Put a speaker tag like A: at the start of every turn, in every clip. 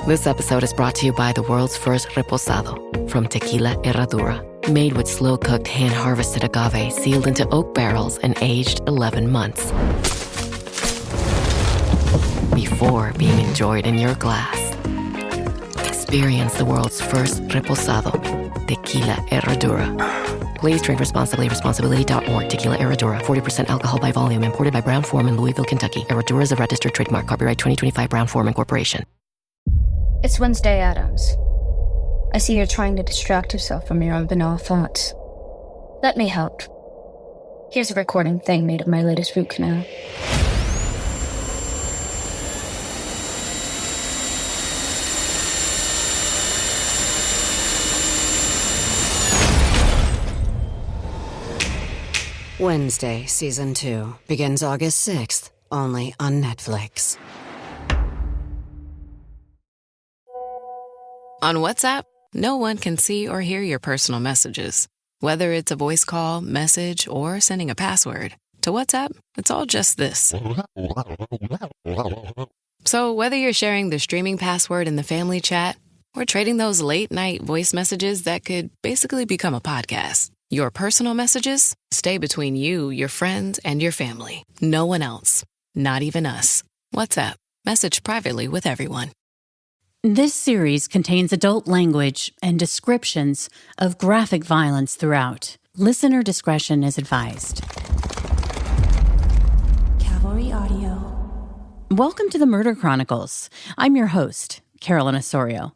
A: This episode is brought to you by the world's first reposado from Tequila Herradura. Made with slow-cooked, hand-harvested agave sealed into oak barrels and aged 11 months. Before being enjoyed in your glass. Experience the world's first reposado, Tequila Herradura. Please drink responsibly. Responsibility.org. Tequila Herradura. 40% alcohol by volume. Imported by Brown-Forman, Louisville, Kentucky. Herradura is a registered trademark. Copyright 2025 Brown-Forman Corporation.
B: It's Wednesday, Adams. I see you're trying to distract yourself from your own banal thoughts. Let me help. Here's a recording thing made of my latest root canal.
C: Wednesday, Season 2, begins August 6th, only on Netflix.
D: On WhatsApp, no one can see or hear your personal messages. Whether it's a voice call, message, or sending a password. To WhatsApp, it's all just this. So whether you're sharing the streaming password in the family chat or trading those late-night voice messages that could basically become a podcast, your personal messages stay between you, your friends, and your family. No one else. Not even us. WhatsApp. Message privately with everyone.
E: This series contains adult language and descriptions of graphic violence throughout. Listener discretion is advised.
F: Cavalry Audio.
E: Welcome to the Murder Chronicles. I'm your host, Carolyn Osorio.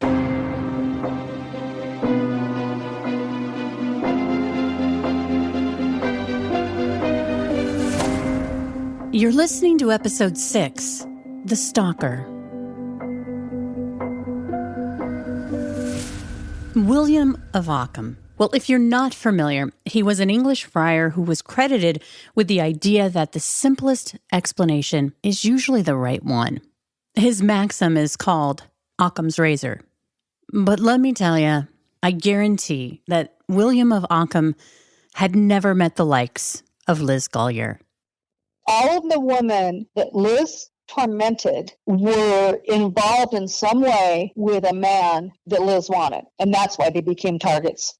E: You're listening to Episode 6, The Stalker. William of Ockham. Well, if you're not familiar, he was an English friar who was credited with the idea that the simplest explanation is usually the right one. His maxim is called Occam's razor. But let me tell you, I guarantee that William of Ockham had never met the likes of Liz Golyar.
G: All of the women that Liz tormented were involved in some way with a man that Liz wanted. And that's why they became targets.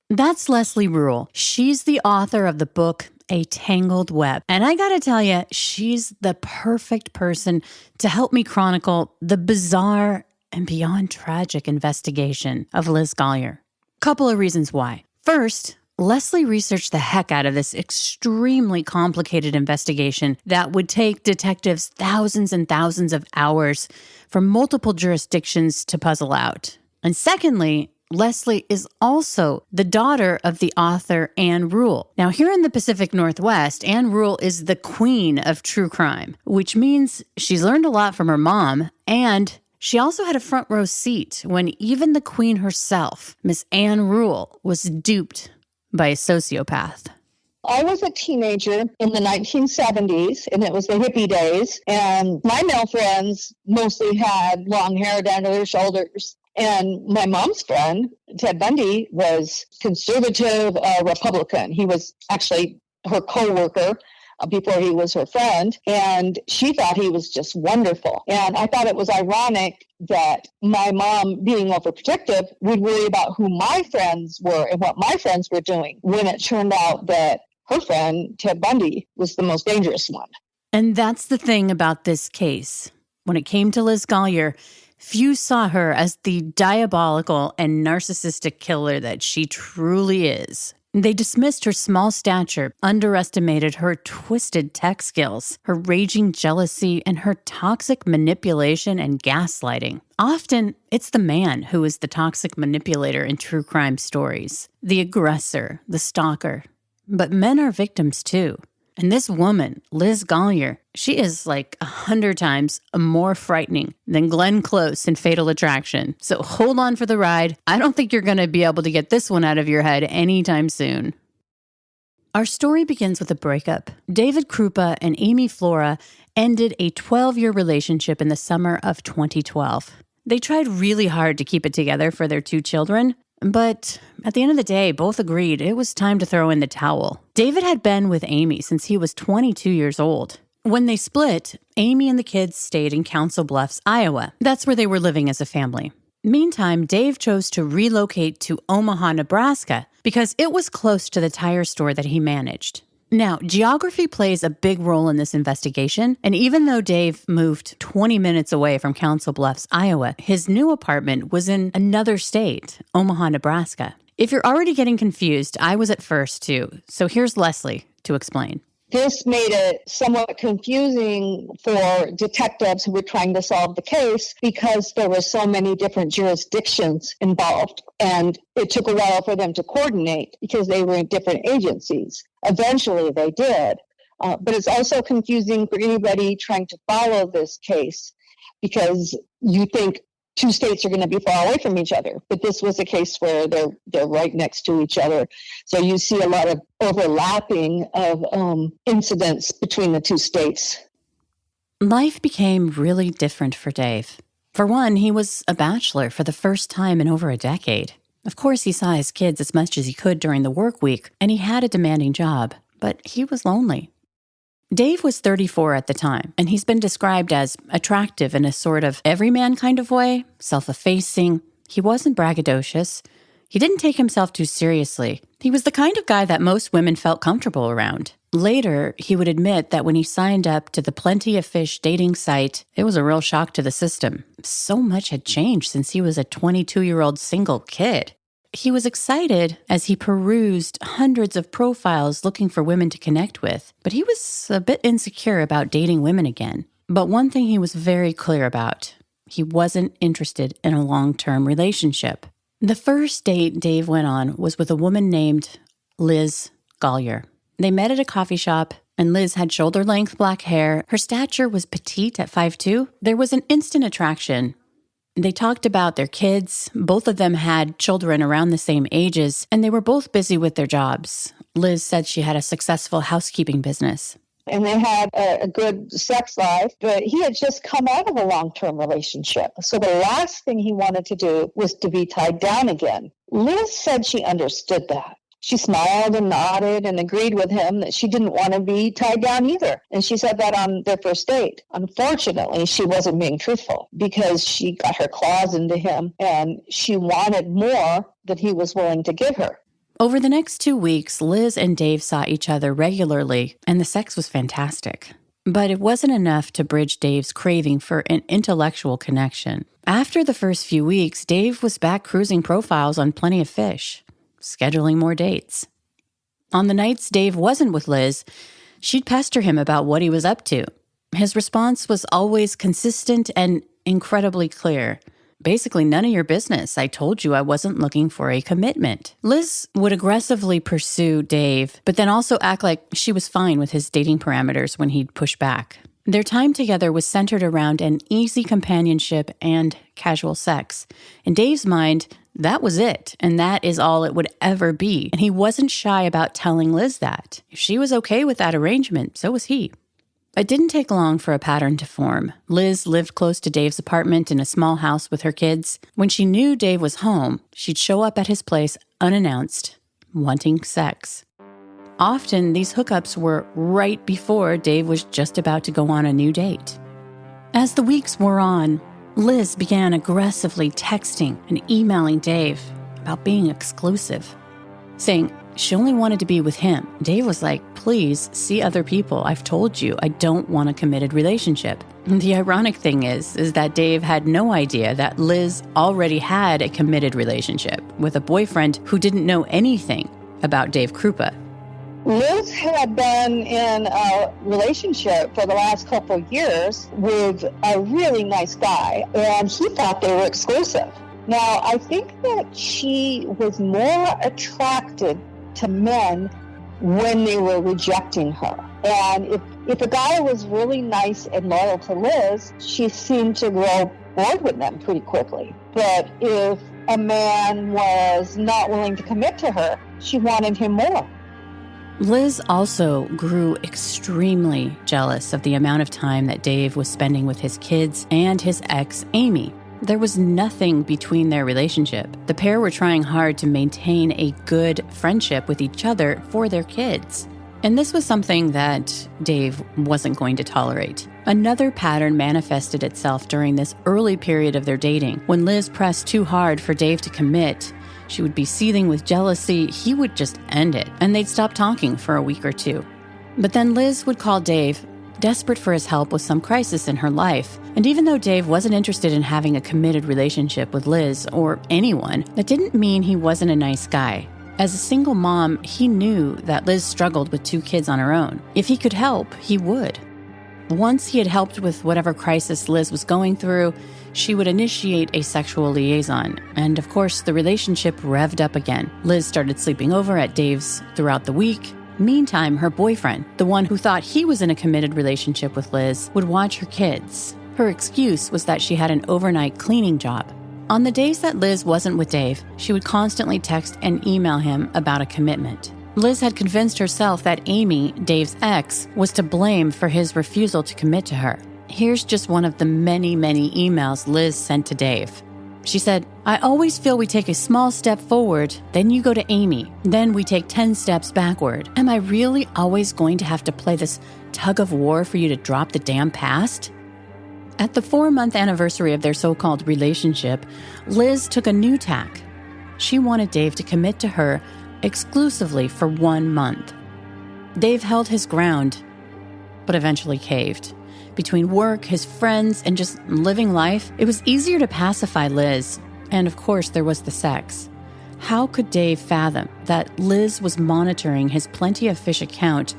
E: That's Leslie Rule. She's the author of the book, A Tangled Web. And I gotta tell you, she's the perfect person to help me chronicle the bizarre and beyond tragic investigation of Liz Golyar. Couple of reasons why. First, Leslie researched the heck out of this extremely complicated investigation that would take detectives thousands and thousands of hours from multiple jurisdictions to puzzle out. And secondly, Leslie is also the daughter of the author Anne Rule. Now, here in the Pacific Northwest, Anne Rule is the queen of true crime, which means she's learned a lot from her mom, and she also had a front row seat when even the queen herself, Miss Anne Rule, was duped by a sociopath.
G: I was a teenager in the 1970s, and it was the hippie days. And my male friends mostly had long hair down to their shoulders. And my mom's friend, Ted Bundy, was conservative Republican. He was actually her co-worker before he was her friend, and she thought he was just wonderful. And I thought it was ironic that my mom, being overprotective, would worry about who my friends were and what my friends were doing, when it turned out that her friend, Ted Bundy, was the most dangerous one.
E: And that's the thing about this case. When it came to Liz Golyar, few saw her as the diabolical and narcissistic killer that she truly is. They dismissed her small stature, underestimated her twisted tech skills, her raging jealousy, and her toxic manipulation and gaslighting. Often, it's the man who is the toxic manipulator in true crime stories, the aggressor, the stalker. But men are victims too. And this woman, Liz Golyar, she is like 100 times more frightening than Glenn Close in Fatal Attraction. So hold on for the ride. I don't think you're going to be able to get this one out of your head anytime soon. Our story begins with a breakup. David Krupa and Amy Flora ended a 12-year relationship in the summer of 2012. They tried really hard to keep it together for their 2 children, but at the end of the day, both agreed it was time to throw in the towel. David had been with Amy since he was 22 years old. When they split, Amy and the kids stayed in Council Bluffs, Iowa. That's where they were living as a family. Meantime, Dave chose to relocate to Omaha, Nebraska, because it was close to the tire store that he managed. Now, geography plays a big role in this investigation, and even though Dave moved 20 minutes away from Council Bluffs, Iowa, his new apartment was in another state, Omaha, Nebraska. If you're already getting confused, I was at first too, so here's Leslie to explain.
G: This made it somewhat confusing for detectives who were trying to solve the case because there were so many different jurisdictions involved. And it took a while for them to coordinate because they were in different agencies. Eventually they did. But it's also confusing for anybody trying to follow this case because you think two states are going to be far away from each other. But this was a case where they're right next to each other. So you see a lot of overlapping of incidents between the two states.
E: Life became really different for Dave. For one, he was a bachelor for the first time in over a decade. Of course, he saw his kids as much as he could during the work week, and he had a demanding job, but he was lonely. Dave was 34 at the time, and he's been described as attractive in a sort of everyman kind of way, self-effacing. He wasn't braggadocious. He didn't take himself too seriously. He was the kind of guy that most women felt comfortable around. Later, he would admit that when he signed up to the Plenty of Fish dating site, it was a real shock to the system. So much had changed since he was a 22-year-old single kid. He was excited as he perused hundreds of profiles looking for women to connect with, but he was a bit insecure about dating women again. But one thing he was very clear about, he wasn't interested in a long-term relationship. The first date Dave went on was with a woman named Liz Golyar. They met at a coffee shop, and Liz had shoulder-length black hair. Her stature was petite at 5'2". There was an instant attraction. They talked about their kids. Both of them had children around the same ages, and they were both busy with their jobs. Liz said she had a successful housekeeping business.
G: And they had a good sex life, but he had just come out of a long-term relationship. So the last thing he wanted to do was to be tied down again. Liz said she understood that. She smiled and nodded and agreed with him that she didn't want to be tied down either. And she said that on their first date. Unfortunately, she wasn't being truthful because she got her claws into him and she wanted more than he was willing to give her.
E: Over the next 2 weeks, Liz and Dave saw each other regularly, and the sex was fantastic. But it wasn't enough to bridge Dave's craving for an intellectual connection. After the first few weeks, Dave was back cruising profiles on Plenty of Fish, scheduling more dates. On the nights Dave wasn't with Liz, she'd pester him about what he was up to. His response was always consistent and incredibly clear. Basically, none of your business. I told you I wasn't looking for a commitment. Liz would aggressively pursue Dave, but then also act like she was fine with his dating parameters when he'd push back. Their time together was centered around an easy companionship and casual sex. In Dave's mind, that was it, and that is all it would ever be. And he wasn't shy about telling Liz that. If she was okay with that arrangement, so was he. It didn't take long for a pattern to form. Liz lived close to Dave's apartment in a small house with her kids. When she knew Dave was home, she'd show up at his place unannounced, wanting sex. Often, these hookups were right before Dave was just about to go on a new date. As the weeks wore on, Liz began aggressively texting and emailing Dave about being exclusive, saying she only wanted to be with him. Dave was like, please see other people. I've told you, I don't want a committed relationship. And the ironic thing is that Dave had no idea that Liz already had a committed relationship with a boyfriend who didn't know anything about Dave Krupa.
G: Liz had been in a relationship for the last couple of years with a really nice guy, and he thought they were exclusive. Now, I think that she was more attracted to men when they were rejecting her. And if a guy was really nice and loyal to Liz, she seemed to grow bored with them pretty quickly. But if a man was not willing to commit to her, she wanted him more.
E: Liz also grew extremely jealous of the amount of time that Dave was spending with his kids and his ex, Amy. There was nothing between their relationship. The pair were trying hard to maintain a good friendship with each other for their kids. And this was something that Dave wasn't going to tolerate. Another pattern manifested itself during this early period of their dating. When Liz pressed too hard for Dave to commit, she would be seething with jealousy. He would just end it, and they'd stop talking for a week or two. But then Liz would call Dave, desperate for his help with some crisis in her life. And even though Dave wasn't interested in having a committed relationship with Liz or anyone, that didn't mean he wasn't a nice guy. As a single mom, he knew that Liz struggled with 2 kids on her own. If he could help, he would. Once he had helped with whatever crisis Liz was going through, she would initiate a sexual liaison. And of course, the relationship revved up again. Liz started sleeping over at Dave's throughout the week. Meantime, her boyfriend, the one who thought he was in a committed relationship with Liz, would watch her kids. Her excuse was that she had an overnight cleaning job. On the days that Liz wasn't with Dave, she would constantly text and email him about a commitment. Liz had convinced herself that Amy, Dave's ex, was to blame for his refusal to commit to her. Here's just one of the many, many emails Liz sent to Dave. She said, "I always feel we take a small step forward, then you go to Amy, then we take 10 steps backward. Am I really always going to have to play this tug of war for you to drop the damn past?" At the 4-month anniversary of their so-called relationship, Liz took a new tack. She wanted Dave to commit to her exclusively for 1 month. Dave held his ground, but eventually caved. Between work, his friends, and just living life, it was easier to pacify Liz. And of course, there was the sex. How could Dave fathom that Liz was monitoring his Plenty of Fish account,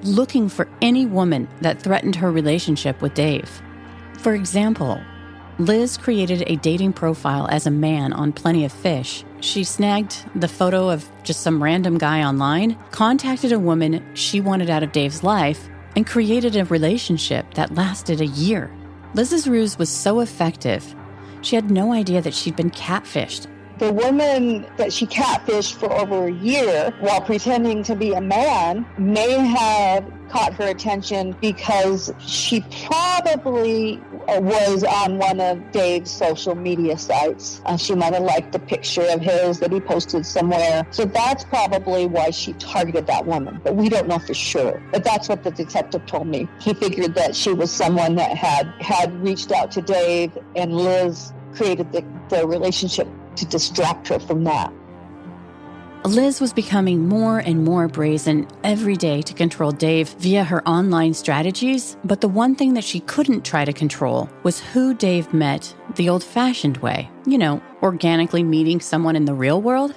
E: looking for any woman that threatened her relationship with Dave? For example, Liz created a dating profile as a man on Plenty of Fish. She snagged the photo of just some random guy online, contacted a woman she wanted out of Dave's life, and created a relationship that lasted a year. Liz's ruse was so effective, she had no idea that she'd been catfished.
G: The woman that she catfished for over a year while pretending to be a man may have caught her attention because she probably was on one of Dave's social media sites. She might have liked the picture of his that he posted somewhere. So that's probably why she targeted that woman. But we don't know for sure. But that's what the detective told me. He figured that she was someone that had reached out to Dave, and Liz created the relationship to distract her from that.
E: Liz was becoming more and more brazen every day to control Dave via her online strategies, but the one thing that she couldn't try to control was who Dave met the old-fashioned way. You know, organically meeting someone in the real world.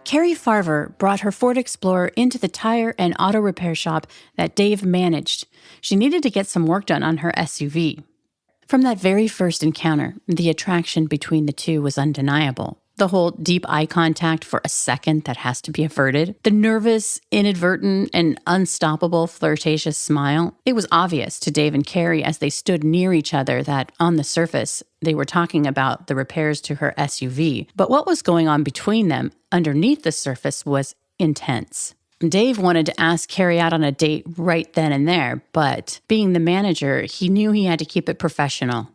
E: Carrie Farver brought her Ford Explorer into the tire and auto repair shop that Dave managed. She needed to get some work done on her SUV. From that very first encounter, the attraction between the two was undeniable. The whole deep eye contact for a second that has to be averted, the nervous, inadvertent, and unstoppable flirtatious smile. It was obvious to Dave and Carrie as they stood near each other that, on the surface, they were talking about the repairs to her SUV. But what was going on between them, underneath the surface, was intense. Dave wanted to ask Carrie out on a date right then and there, but being the manager, he knew he had to keep it professional.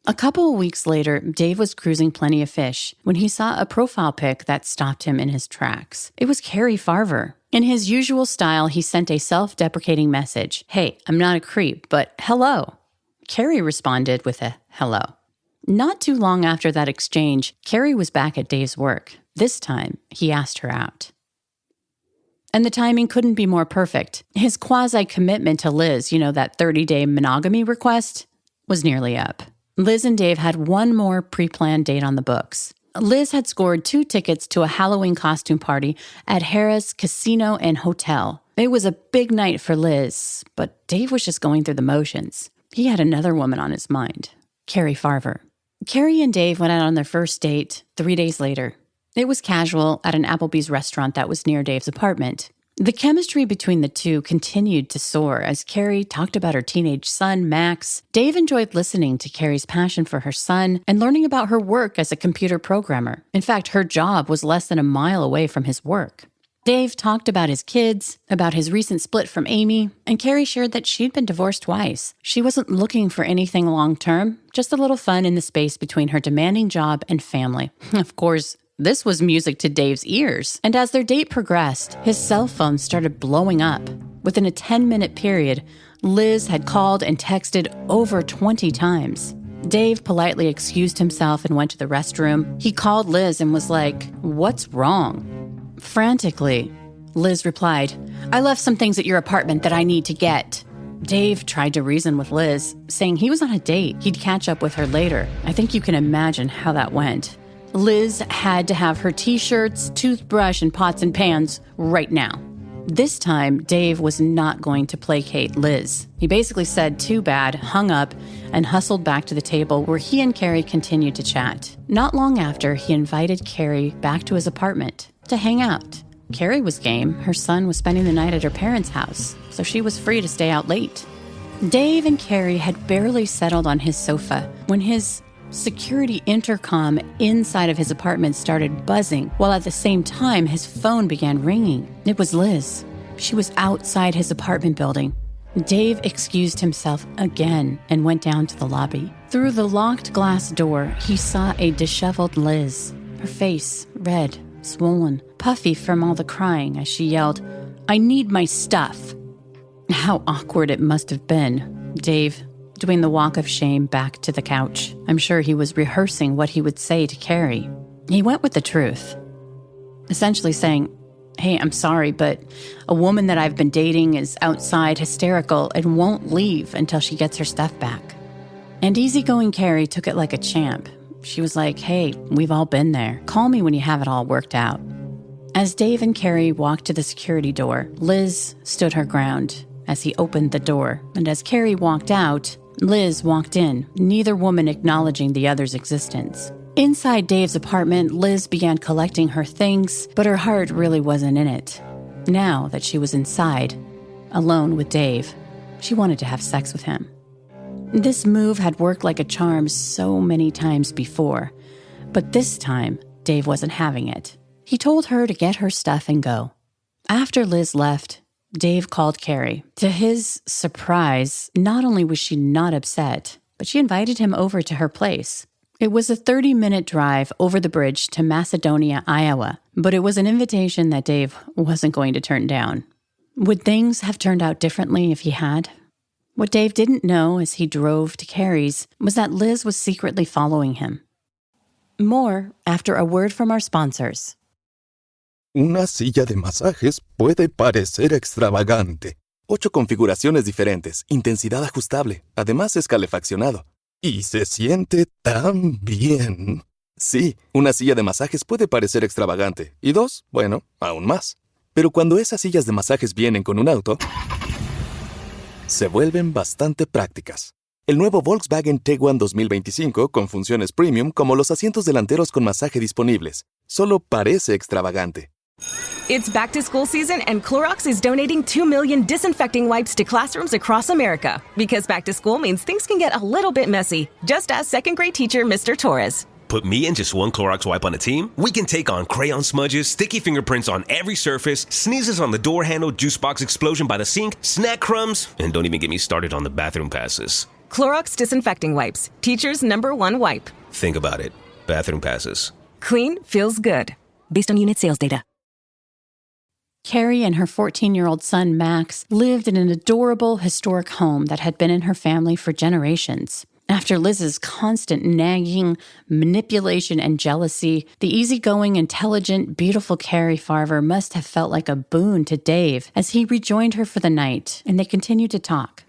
E: A couple of weeks later, Dave was cruising Plenty of Fish when he saw a profile pic that stopped him in his tracks. It was Carrie Farver. In his usual style, he sent a self-deprecating message. "Hey, I'm not a creep, but hello." Carrie responded with a hello. Not too long after that exchange, Carrie was back at Dave's work. This time, he asked her out. And the timing couldn't be more perfect. His quasi-commitment to Liz, that 30-day monogamy request, was nearly up. Liz and Dave had one more pre-planned date on the books. Liz had scored 2 tickets to a Halloween costume party at Harrah's Casino and Hotel. It was a big night for Liz, but Dave was just going through the motions. He had another woman on his mind, Carrie Farver. Carrie and Dave went out on their first date 3 days later. It was casual at an Applebee's restaurant that was near Dave's apartment. The chemistry between the two continued to soar as Carrie talked about her teenage son, Max. Dave enjoyed listening to Carrie's passion for her son and learning about her work as a computer programmer. In fact, her job was less than a mile away from his work. Dave talked about his kids, about his recent split from Amy, and Carrie shared that she'd been divorced twice. She wasn't looking for anything long-term, just a little fun in the space between her demanding job and family. Of course, This was music to Dave's ears. And as their date progressed, his cell phone started blowing up. Within a 10-minute period, Liz had called and texted over 20 times. Dave politely excused himself and went to the restroom. He called Liz and was like, "What's wrong?" Frantically, Liz replied, "I left some things at your apartment that I need to get." Dave tried to reason with Liz, saying he was on a date. He'd catch up with her later. I think you can imagine how that went. Liz had to have her t-shirts, toothbrush, and pots and pans right now. This time, Dave was not going to placate Liz. He basically said, "Too bad," hung up, and hustled back to the table where he and Carrie continued to chat. Not long after, he invited Carrie back to his apartment to hang out. Carrie was game. Her son was spending the night at her parents' house, so she was free to stay out late. Dave and Carrie had barely settled on his sofa when his security intercom inside of his apartment started buzzing, while at the same time his phone began ringing. It was Liz. She was outside his apartment building. Dave excused himself again and went down to the lobby. Through the locked glass door, he saw a disheveled Liz, her face red, swollen, puffy from all the crying as she yelled, "I need my stuff." How awkward it must have been. Dave doing the walk of shame back to the couch. I'm sure he was rehearsing what he would say to Carrie. He went with the truth, essentially saying, "Hey, I'm sorry, but a woman that I've been dating is outside hysterical and won't leave until she gets her stuff back." And easygoing Carrie took it like a champ. She was like, "Hey, we've all been there. Call me when you have it all worked out." As Dave and Carrie walked to the security door, Liz stood her ground as he opened the door. And as Carrie walked out, Liz walked in, neither woman acknowledging the other's existence. Inside Dave's apartment, Liz began collecting her things, but her heart really wasn't in it. Now that she was inside, alone with Dave, she wanted to have sex with him. This move had worked like a charm so many times before, but this time, Dave wasn't having it. He told her to get her stuff and go. After Liz left, Dave called Carrie. To his surprise, not only was she not upset, but she invited him over to her place. It was a 30-minute drive over the bridge to Macedonia, Iowa, but it was an invitation that Dave wasn't going to turn down. Would things have turned out differently if he had? What Dave didn't know as he drove to Carrie's was that Liz was secretly following him. More after a word from our sponsors.
H: Una silla de masajes puede parecer extravagante. 8 configuraciones diferentes, intensidad ajustable, además es calefaccionado. Y se siente tan bien. Sí, una silla de masajes puede parecer extravagante. Y 2, bueno, aún más. Pero cuando esas sillas de masajes vienen con un auto, se vuelven bastante prácticas. El nuevo Volkswagen Tiguan 2025 con funciones premium como los asientos delanteros con masaje disponibles. Solo parece extravagante.
I: It's back to school season and Clorox is donating 2 million disinfecting wipes to classrooms across America. Because back to school means things can get a little bit messy. Just ask second grade teacher Mr. Torres.
J: Put me and just one Clorox wipe on a team? We can take on crayon smudges, sticky fingerprints on every surface, sneezes on the door handle, juice box explosion by the sink, snack crumbs, and don't even get me started on the bathroom passes.
I: Clorox disinfecting wipes. Teacher's #1 wipe.
J: Think about it. Bathroom passes.
I: Clean feels good. Based on unit sales data.
E: Carrie and her 14-year-old son, Max, lived in an adorable, historic home that had been in her family for generations. After Liz's constant nagging, manipulation, and jealousy, the easygoing, intelligent, beautiful Carrie Farver must have felt like a boon to Dave as he rejoined her for the night, and they continued to talk.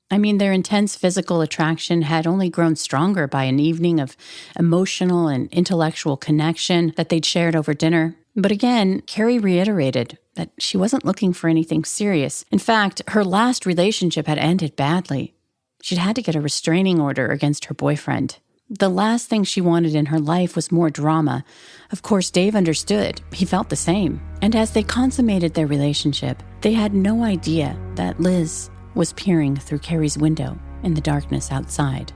E: I mean, their intense physical attraction had only grown stronger by an evening of emotional and intellectual connection that they'd shared over dinner. But again, Carrie reiterated that she wasn't looking for anything serious. In fact, her last relationship had ended badly. She'd had to get a restraining order against her boyfriend. The last thing she wanted in her life was more drama. Of course, Dave understood. He felt the same. And as they consummated their relationship, they had no idea that Liz was peering through Carrie's window in the darkness outside.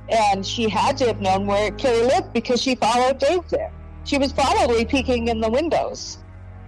G: And she had to have known where Carrie lived because she followed Dave there. She was probably peeking in the windows.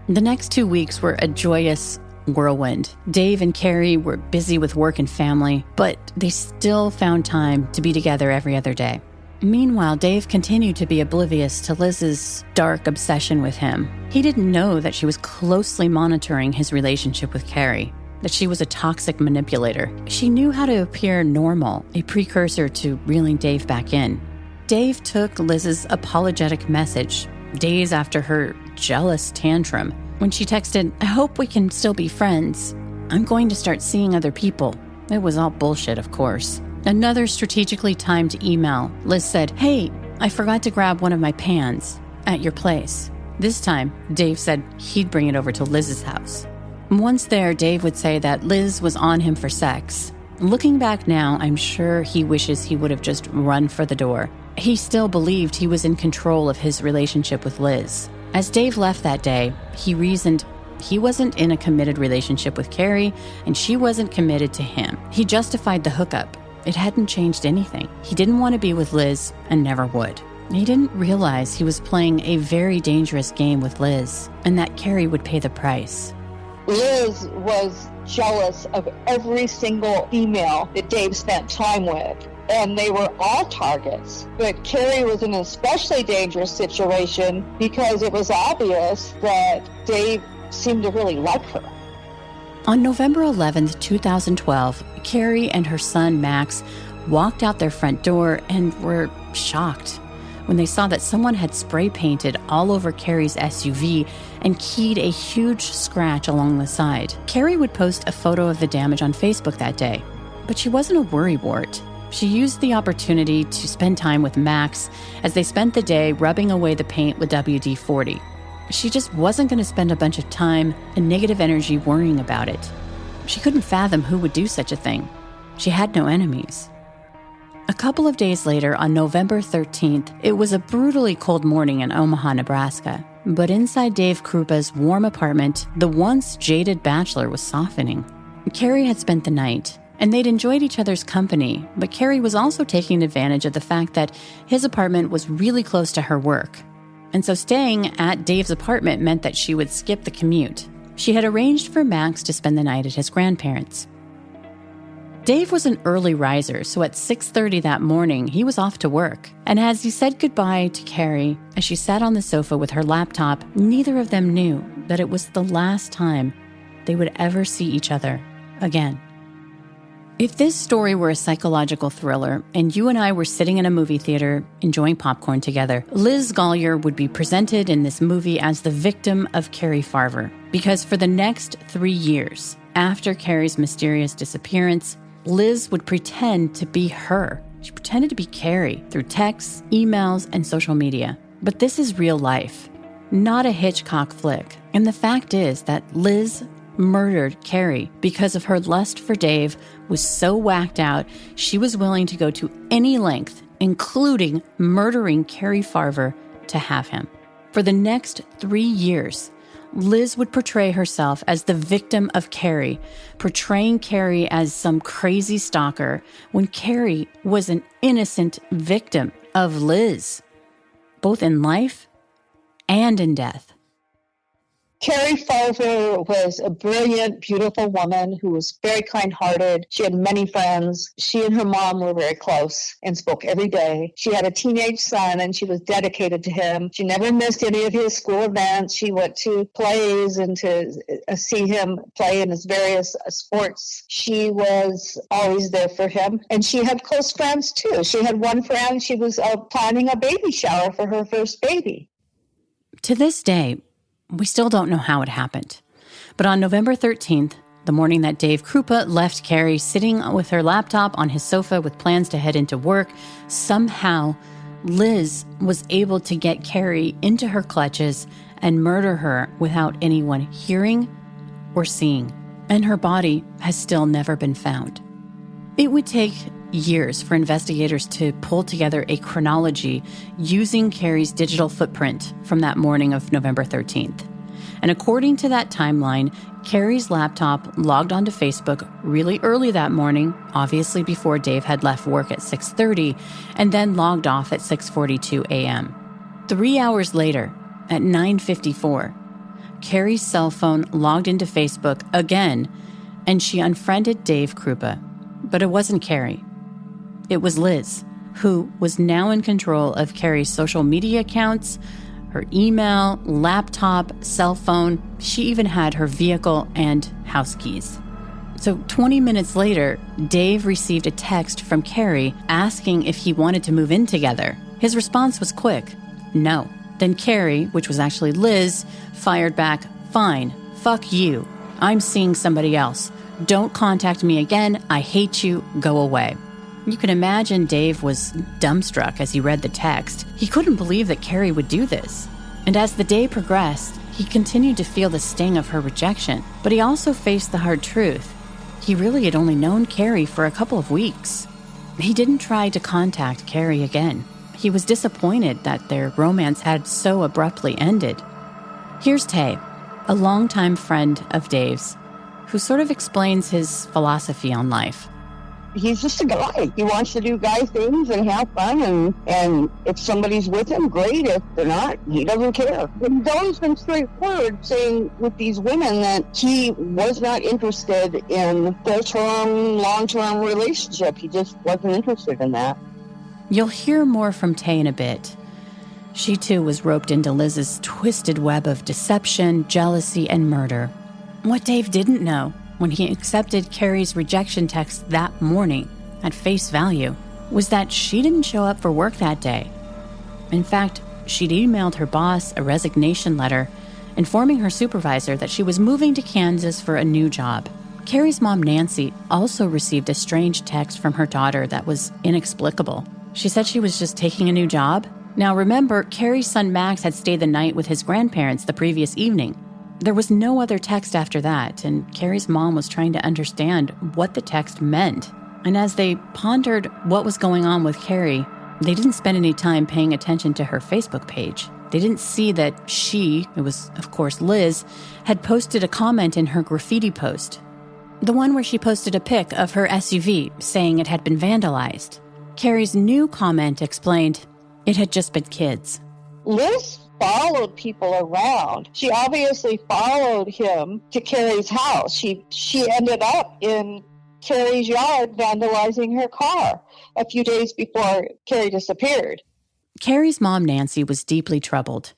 E: The next 2 weeks were a joyous whirlwind. Dave and Carrie were busy with work and family, but they still found time to be together every other day. Meanwhile, Dave continued to be oblivious to Liz's dark obsession with him. He didn't know that she was closely monitoring his relationship with Carrie, that she was a toxic manipulator. She knew how to appear normal, a precursor to reeling Dave back in. Dave took Liz's apologetic message days after her jealous tantrum when she texted, "I hope we can still be friends. I'm going to start seeing other people." It was all bullshit, of course. Another strategically timed email. Liz said, "Hey, I forgot to grab one of my pans at your place." This time, Dave said he'd bring it over to Liz's house. Once there, Dave would say that Liz was on him for sex. Looking back now, I'm sure he wishes he would have just run for the door. He still believed he was in control of his relationship with Liz. As Dave left that day, he reasoned he wasn't in a committed relationship with Carrie, and she wasn't committed to him. He justified the hookup. It hadn't changed anything. He didn't want to be with Liz and never would. He didn't realize he was playing a very dangerous game with Liz and that Carrie would pay the price.
G: Liz was jealous of every single female that Dave spent time with, and they were all targets. But Carrie was in an especially dangerous situation because it was obvious that Dave seemed to really like her.
E: On November 11th, 2012, Carrie and her son Max walked out their front door and were shocked when they saw that someone had spray painted all over Carrie's SUV and keyed a huge scratch along the side. Carrie would post a photo of the damage on Facebook that day, but she wasn't a worrywart. She used the opportunity to spend time with Max as they spent the day rubbing away the paint with WD-40. She just wasn't going to spend a bunch of time and negative energy worrying about it. She couldn't fathom who would do such a thing. She had no enemies. A couple of days later, on November 13th, it was a brutally cold morning in Omaha, Nebraska. But inside Dave Krupa's warm apartment, the once jaded bachelor was softening. Carrie had spent the night, and they'd enjoyed each other's company, but Carrie was also taking advantage of the fact that his apartment was really close to her work. And so staying at Dave's apartment meant that she would skip the commute. She had arranged for Max to spend the night at his grandparents'. Dave was an early riser, so at 6:30 that morning, he was off to work. And as he said goodbye to Carrie, as she sat on the sofa with her laptop, neither of them knew that it was the last time they would ever see each other again. If this story were a psychological thriller and you and I were sitting in a movie theater enjoying popcorn together, Liz Golyar would be presented in this movie as the victim of Carrie Farver. Because for the next 3 years, after Carrie's mysterious disappearance, Liz would pretend to be her. She pretended to be Carrie through texts, emails, and social media. But this is real life, not a Hitchcock flick. And the fact is that Liz murdered Carrie because of her lust for Dave was so whacked out, she was willing to go to any length, including murdering Carrie Farver, to have him. For the next 3 years, Liz would portray herself as the victim of Carrie, portraying Carrie as some crazy stalker when Carrie was an innocent victim of Liz, both in life and in death.
G: Carrie Farver was a brilliant, beautiful woman who was very kind-hearted. She had many friends. She and her mom were very close and spoke every day. She had a teenage son, and she was dedicated to him. She never missed any of his school events. She went to plays and to see him play in his various sports. She was always there for him. And she had close friends, too. She had one friend, she was planning a baby shower for her first baby.
E: To this day, we still don't know how it happened. But on November 13th, the morning that Dave Krupa left Carrie sitting with her laptop on his sofa with plans to head into work, somehow Liz was able to get Carrie into her clutches and murder her without anyone hearing or seeing. And her body has still never been found. It would take years for investigators to pull together a chronology using Carrie's digital footprint from that morning of November 13th. And according to that timeline, Carrie's laptop logged onto Facebook really early that morning, obviously before Dave had left work at 6:30, and then logged off at 6:42 a.m. 3 hours later, at 9:54, Carrie's cell phone logged into Facebook again, and she unfriended Dave Krupa. But it wasn't Carrie. It was Liz, who was now in control of Carrie's social media accounts, her email, laptop, cell phone. She even had her vehicle and house keys. So 20 minutes later, Dave received a text from Carrie asking if he wanted to move in together. His response was quick, no. Then Carrie, which was actually Liz, fired back, fine, fuck you. I'm seeing somebody else. Don't contact me again. I hate you. Go away. You can imagine Dave was dumbstruck as he read the text. He couldn't believe that Carrie would do this. And as the day progressed, he continued to feel the sting of her rejection, but he also faced the hard truth. He really had only known Carrie for a couple of weeks. He didn't try to contact Carrie again. He was disappointed that their romance had so abruptly ended. Here's Tay, a longtime friend of Dave's, who sort of explains his philosophy on life.
G: He's just a guy. He wants to do guy things and have fun, and if somebody's with him, great. If they're not, he doesn't care. But he's always been straightforward, saying with these women that he was not interested in full-term, long-term relationship. He just wasn't interested in that.
E: You'll hear more from Tay in a bit. She too was roped into Liz's twisted web of deception, jealousy, and murder. What Dave didn't know when he accepted Carrie's rejection text that morning at face value was that she didn't show up for work that day. In fact, she'd emailed her boss a resignation letter informing her supervisor that she was moving to Kansas for a new job. Carrie's mom, Nancy, also received a strange text from her daughter that was inexplicable. She said she was just taking a new job. Now remember, Carrie's son Max had stayed the night with his grandparents the previous evening. There was no other text after that, and Carrie's mom was trying to understand what the text meant. And as they pondered what was going on with Carrie, they didn't spend any time paying attention to her Facebook page. They didn't see that she, it was of course Liz, had posted a comment in her graffiti post. The one where she posted a pic of her SUV saying it had been vandalized. Carrie's new comment explained it had just been kids.
G: Liz followed people around. She obviously followed him to Carrie's house. She ended up in Carrie's yard vandalizing her car a few days before Carrie disappeared.
E: Carrie's mom, Nancy, was deeply troubled.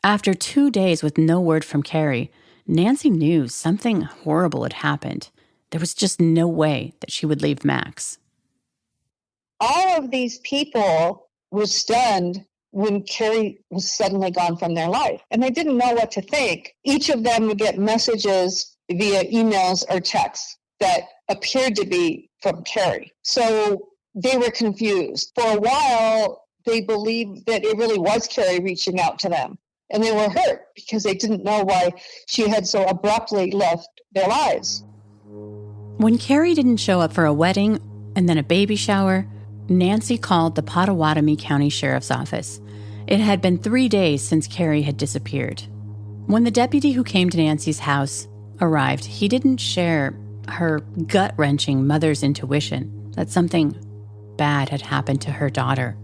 E: After 2 days with no word from Carrie, Nancy knew something horrible had happened. There was just no way that she would leave Max.
G: All of these people were stunned when Carrie was suddenly gone from their life, and they didn't know what to think. Each of them would get messages via emails or texts that appeared to be from Carrie. So they were confused. For a while, they believed that it really was Carrie reaching out to them, and they were hurt because they didn't know why she had so abruptly left their lives.
E: When Carrie didn't show up for a wedding and then a baby shower, Nancy called the Pottawatomie County Sheriff's Office. It had been 3 days since Carrie had disappeared. When the deputy who came to Nancy's house arrived, he didn't share her gut-wrenching mother's intuition that something bad had happened to her daughter.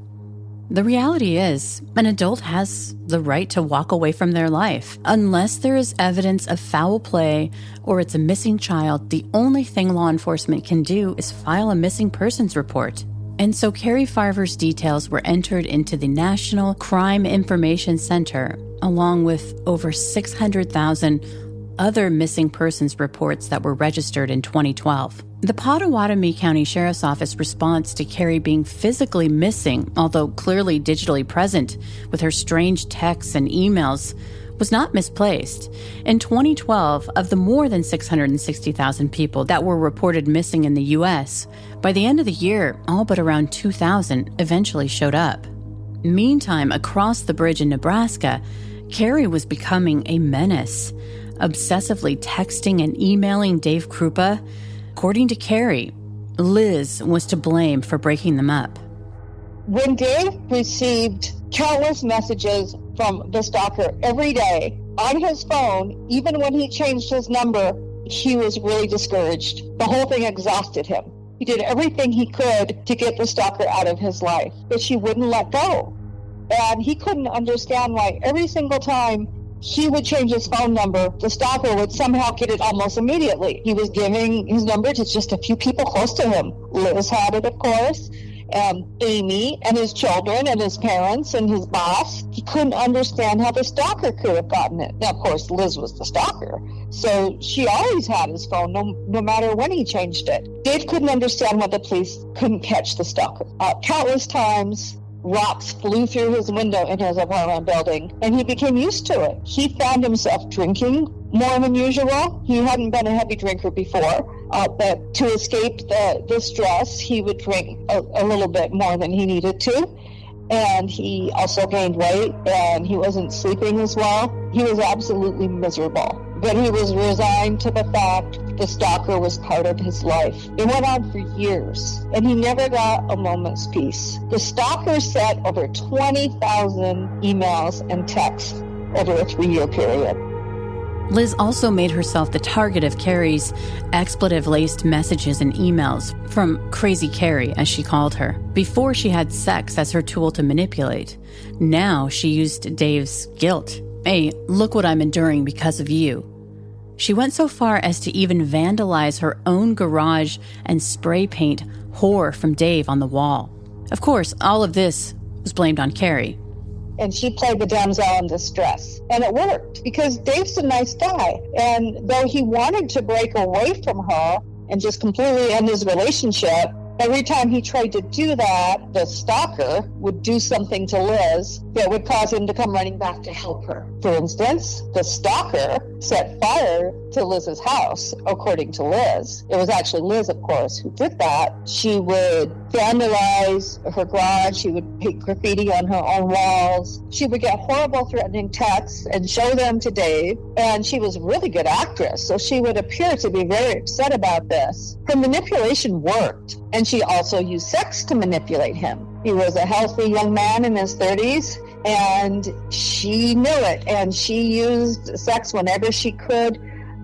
E: The reality is, an adult has the right to walk away from their life. Unless there is evidence of foul play or it's a missing child, the only thing law enforcement can do is file a missing persons report. And so Carrie Farver's details were entered into the National Crime Information Center, along with over 600,000 other missing persons reports that were registered in 2012. The Pottawatomie County Sheriff's Office response to Carrie being physically missing, although clearly digitally present with her strange texts and emails, was not misplaced. In 2012, of the more than 660,000 people that were reported missing in the U.S., by the end of the year, all but around 2,000 eventually showed up. Meantime, across the bridge in Nebraska, Carrie was becoming a menace, obsessively texting and emailing Dave Krupa. According to Carrie, Liz was to blame for breaking them up.
G: When Dave received countless messages from the stalker every day on his phone, even when he changed his number, he was really discouraged. The whole thing exhausted him. He did everything he could to get the stalker out of his life, but she wouldn't let go. And he couldn't understand why every single time he would change his phone number, the stalker would somehow get it almost immediately. He was giving his number to just a few people close to him. Liz had it, of course, and Amy and his children and his parents and his boss. He couldn't understand how the stalker could have gotten it. Now, of course, Liz was the stalker, so she always had his phone, no matter when he changed it. Dave couldn't understand why the police couldn't catch the stalker. Countless times, rocks flew through his window in his apartment building, and he became used to it. He found himself drinking more than usual. He hadn't been a heavy drinker before, but to escape the stress, he would drink a little bit more than he needed to. And he also gained weight, and he wasn't sleeping as well. He was absolutely miserable. But he was resigned to the fact the stalker was part of his life. It went on for years, and he never got a moment's peace. The stalker sent over 20,000 emails and texts over a 3-year period.
E: Liz also made herself the target of Carrie's expletive-laced messages and emails from Crazy Carrie, as she called her. Before, she had sex as her tool to manipulate. Now she used Dave's guilt. Hey, look what I'm enduring because of you. She went so far as to even vandalize her own garage and spray paint "whore" from Dave on the wall. Of course, all of this was blamed on Carrie.
G: And she played the damsel in distress. And it worked, because Dave's a nice guy. And though he wanted to break away from her and just completely end his relationship, every time he tried to do that, the stalker would do something to Liz that would cause him to come running back to help her. For instance, the stalker set fire to Liz's house, according to Liz. It was actually Liz, of course, who did that. She would vandalize her garage. She would paint graffiti on her own walls. She would get horrible threatening texts and show them to Dave. And she was a really good actress, so she would appear to be very upset about this. Her manipulation worked, and she also used sex to manipulate him. He was a healthy young man in his 30s, and she knew it, and she used sex whenever she could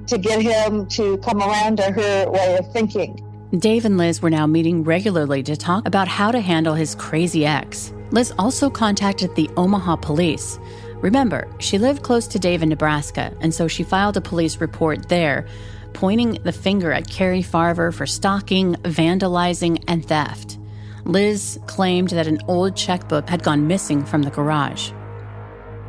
G: to get him to come around to her way of thinking.
E: Dave and Liz were now meeting regularly to talk about how to handle his crazy ex. Liz also contacted the Omaha police. Remember, she lived close to Dave in Nebraska, and so she filed a police report there, pointing the finger at Carrie Farver for stalking, vandalizing, and theft. Liz claimed that an old checkbook had gone missing from the garage.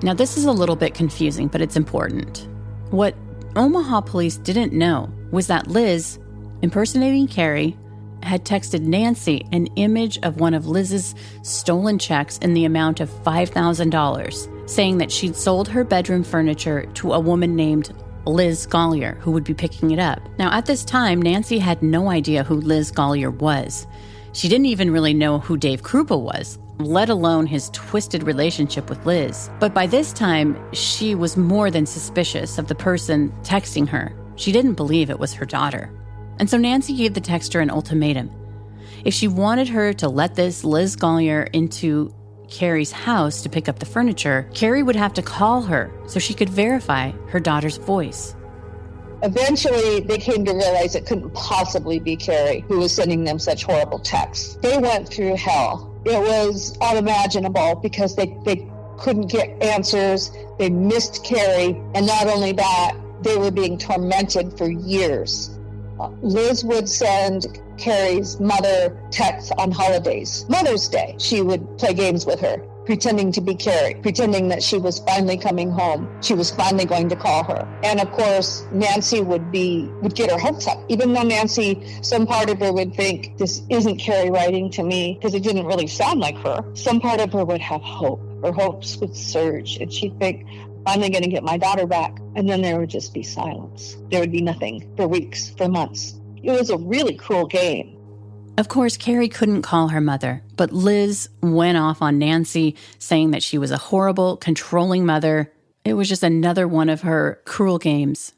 E: Now, this is a little bit confusing, but it's important. What Omaha police didn't know was that Liz, impersonating Carrie, had texted Nancy an image of one of Liz's stolen checks in the amount of $5,000, saying that she'd sold her bedroom furniture to a woman named Liz Golyar, who would be picking it up. Now, at this time, Nancy had no idea who Liz Golyar was. She didn't even really know who Dave Krupa was, let alone his twisted relationship with Liz. But by this time, she was more than suspicious of the person texting her. She didn't believe it was her daughter. And so Nancy gave the texter an ultimatum. If she wanted her to let this Liz Golyar into Carrie's house to pick up the furniture, Carrie would have to call her so she could verify her daughter's voice.
G: Eventually, they came to realize it couldn't possibly be Carrie who was sending them such horrible texts. They went through hell. It was unimaginable because they couldn't get answers. They missed Carrie. And not only that, they were being tormented for years. Liz would send Carrie's mother texts on holidays. Mother's Day, she would play games with her, pretending to be Carrie, pretending that she was finally coming home. She was finally going to call her. And of course, Nancy would get her hopes up. Even though Nancy, some part of her would think, this isn't Carrie writing to me, because it didn't really sound like her. Some part of her would have hope. Her hopes would surge, and she'd think, finally going to get my daughter back. And then there would just be silence. There would be nothing for weeks, for months. It was a really cruel game.
E: Of course, Carrie couldn't call her mother, but Liz went off on Nancy, saying that she was a horrible, controlling mother. It was just another one of her cruel games.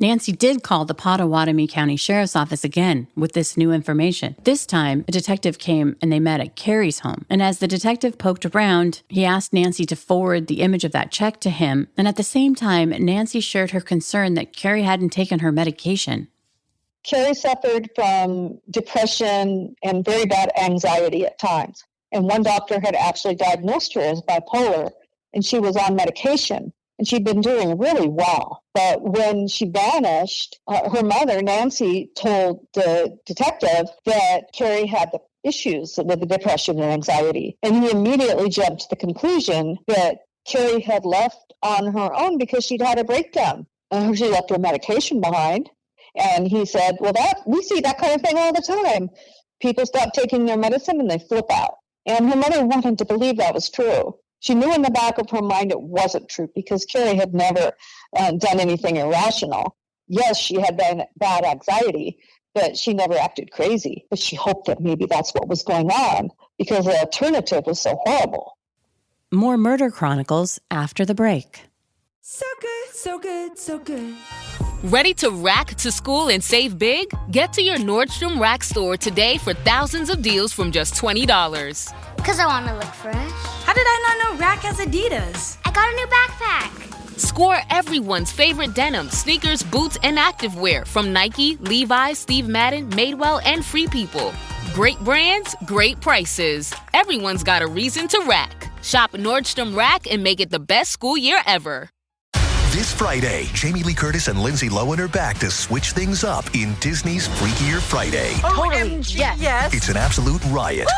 E: Nancy did call the Pottawatomie County Sheriff's Office again with this new information. This time, a detective came and they met at Carrie's home. And as the detective poked around, he asked Nancy to forward the image of that check to him. And at the same time, Nancy shared her concern that Carrie hadn't taken her medication.
G: Carrie suffered from depression and very bad anxiety at times. And one doctor had actually diagnosed her as bipolar, and she was on medication. And she'd been doing really well. But when she vanished, her mother, Nancy, told the detective that Carrie had issues with the depression and anxiety. And he immediately jumped to the conclusion that Carrie had left on her own because she'd had a breakdown. She left her medication behind. And he said, well, we see that kind of thing all the time. People stop taking their medicine and they flip out. And her mother wanted to believe that was true. She knew in the back of her mind it wasn't true because Carrie had never done anything irrational. Yes, she had bad anxiety, but she never acted crazy. But she hoped that maybe that's what was going on because the alternative was so horrible.
E: More Murder Chronicles after the break.
F: So good, so good, so good.
K: Ready to rack to school and save big? Get to your Nordstrom Rack store today for thousands of deals from just $20.
L: Because I want to look fresh.
F: How did I not know Rack has Adidas?
L: I got a new backpack.
K: Score everyone's favorite denim, sneakers, boots, and activewear from Nike, Levi's, Steve Madden, Madewell, and Free People. Great brands, great prices. Everyone's got a reason to rack. Shop Nordstrom Rack and make it the best school year ever.
M: This Friday, Jamie Lee Curtis and Lindsay Lohan are back to switch things up in Disney's Freakier Friday.
N: Totally, yes.
M: It's an absolute riot,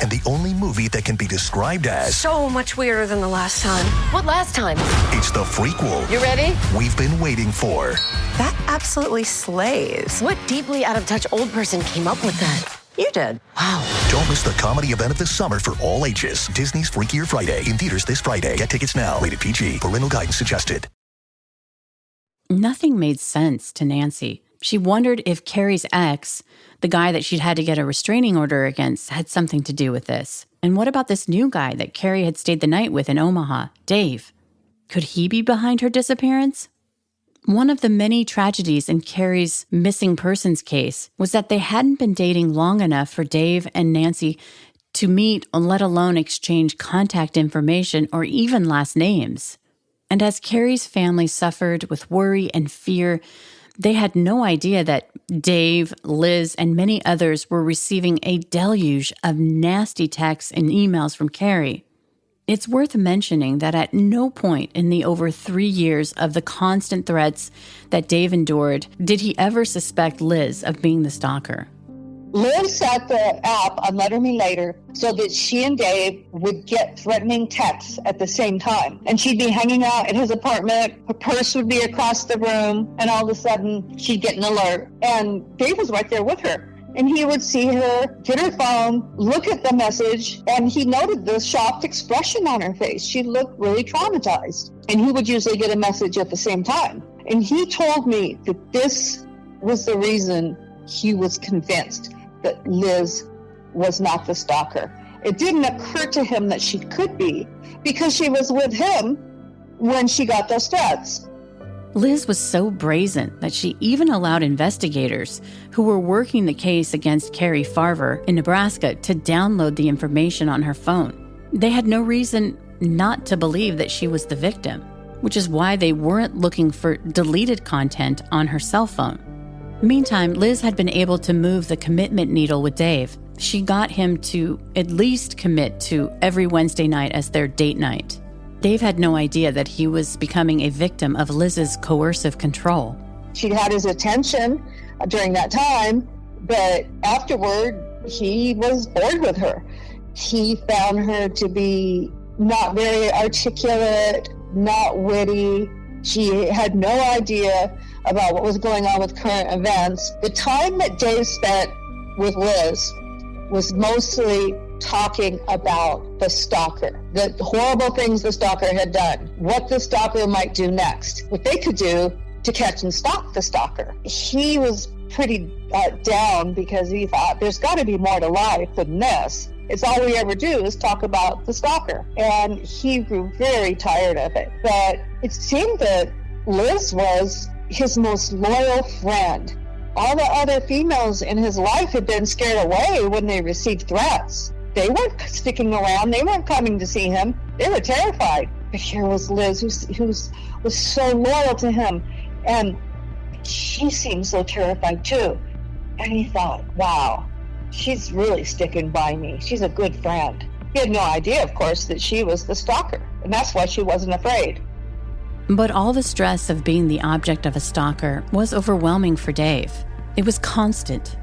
M: and the only movie that can be described as
N: so much weirder than the last time.
A: What last time?
M: It's the frequel.
N: You ready?
M: We've been waiting for.
N: That absolutely slays. What deeply out-of-touch old person came up with that? You did.
A: Wow.
M: Don't miss the comedy event of the summer for all ages. Disney's Freakier Friday in theaters this Friday. Get tickets now. Rated PG. Parental guidance suggested.
E: Nothing made sense to Nancy. She wondered if Carrie's ex, the guy that she'd had to get a restraining order against, had something to do with this. And what about this new guy that Carrie had stayed the night with in Omaha, Dave? Could he be behind her disappearance? One of the many tragedies in Carrie's missing persons case was that they hadn't been dating long enough for Dave and Nancy to meet, let alone exchange contact information or even last names. And as Carrie's family suffered with worry and fear, they had no idea that Dave, Liz, and many others were receiving a deluge of nasty texts and emails from Carrie. It's worth mentioning that at no point in the over 3 years of the constant threats that Dave endured did he ever suspect Liz of being the stalker.
G: Liz set the app on Letter Me Later so that she and Dave would get threatening texts at the same time. And she'd be hanging out at his apartment, her purse would be across the room, and all of a sudden she'd get an alert. And Dave was right there with her. And he would see her, get her phone, look at the message, and he noted the shocked expression on her face. She looked really traumatized. And he would usually get a message at the same time. And he told me that this was the reason he was convinced that Liz was not the stalker. It didn't occur to him that she could be because she was with him when she got those threats.
E: Liz was so brazen that she even allowed investigators who were working the case against Carrie Farver in Nebraska to download the information on her phone. They had no reason not to believe that she was the victim, which is why they weren't looking for deleted content on her cell phone. Meantime, Liz had been able to move the commitment needle with Dave. She got him to at least commit to every Wednesday night as their date night. Dave had no idea that he was becoming a victim of Liz's coercive control.
G: She had his attention during that time, but afterward, he was bored with her. He found her to be not very articulate, not witty. She had no idea about what was going on with current events. The time that Dave spent with Liz was mostly talking about the stalker, the horrible things the stalker had done, what the stalker might do next, what they could do to catch and stop the stalker. He was pretty down because he thought there's got to be more to life than this. It's all we ever do is talk about the stalker. And he grew very tired of it. But it seemed that Liz was his most loyal friend. All the other females in his life had been scared away when they received threats. They weren't sticking around. They weren't coming to see him. They were terrified. But here was Liz, who was so loyal to him. And she seemed so terrified too. And he thought, wow, she's really sticking by me. She's a good friend. He had no idea, of course, that she was the stalker. And that's why she wasn't afraid.
E: But all the stress of being the object of a stalker was overwhelming for Dave. It was constant.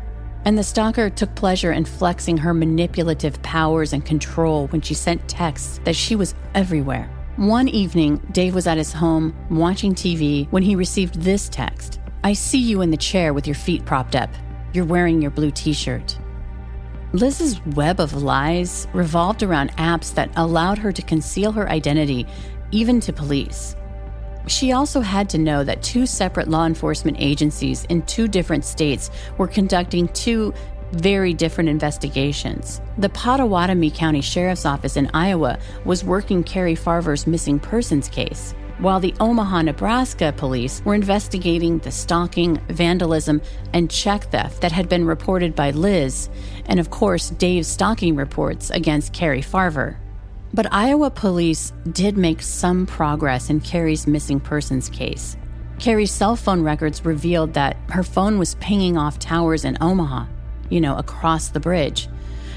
E: And the stalker took pleasure in flexing her manipulative powers and control when she sent texts that she was everywhere. One evening, Dave was at his home watching TV when he received this text. "I see you in the chair with your feet propped up. You're wearing your blue t-shirt." Liz's web of lies revolved around apps that allowed her to conceal her identity, even to police. She also had to know that 2 separate law enforcement agencies in 2 different states were conducting 2 very different investigations. The Pottawatomie County Sheriff's Office in Iowa was working Carrie Farver's missing persons case, while the Omaha, Nebraska police were investigating the stalking, vandalism, and check theft that had been reported by Liz, and of course, Dave's stalking reports against Carrie Farver. But Iowa police did make some progress in Carrie's missing persons case. Carrie's cell phone records revealed that her phone was pinging off towers in Omaha, across the bridge.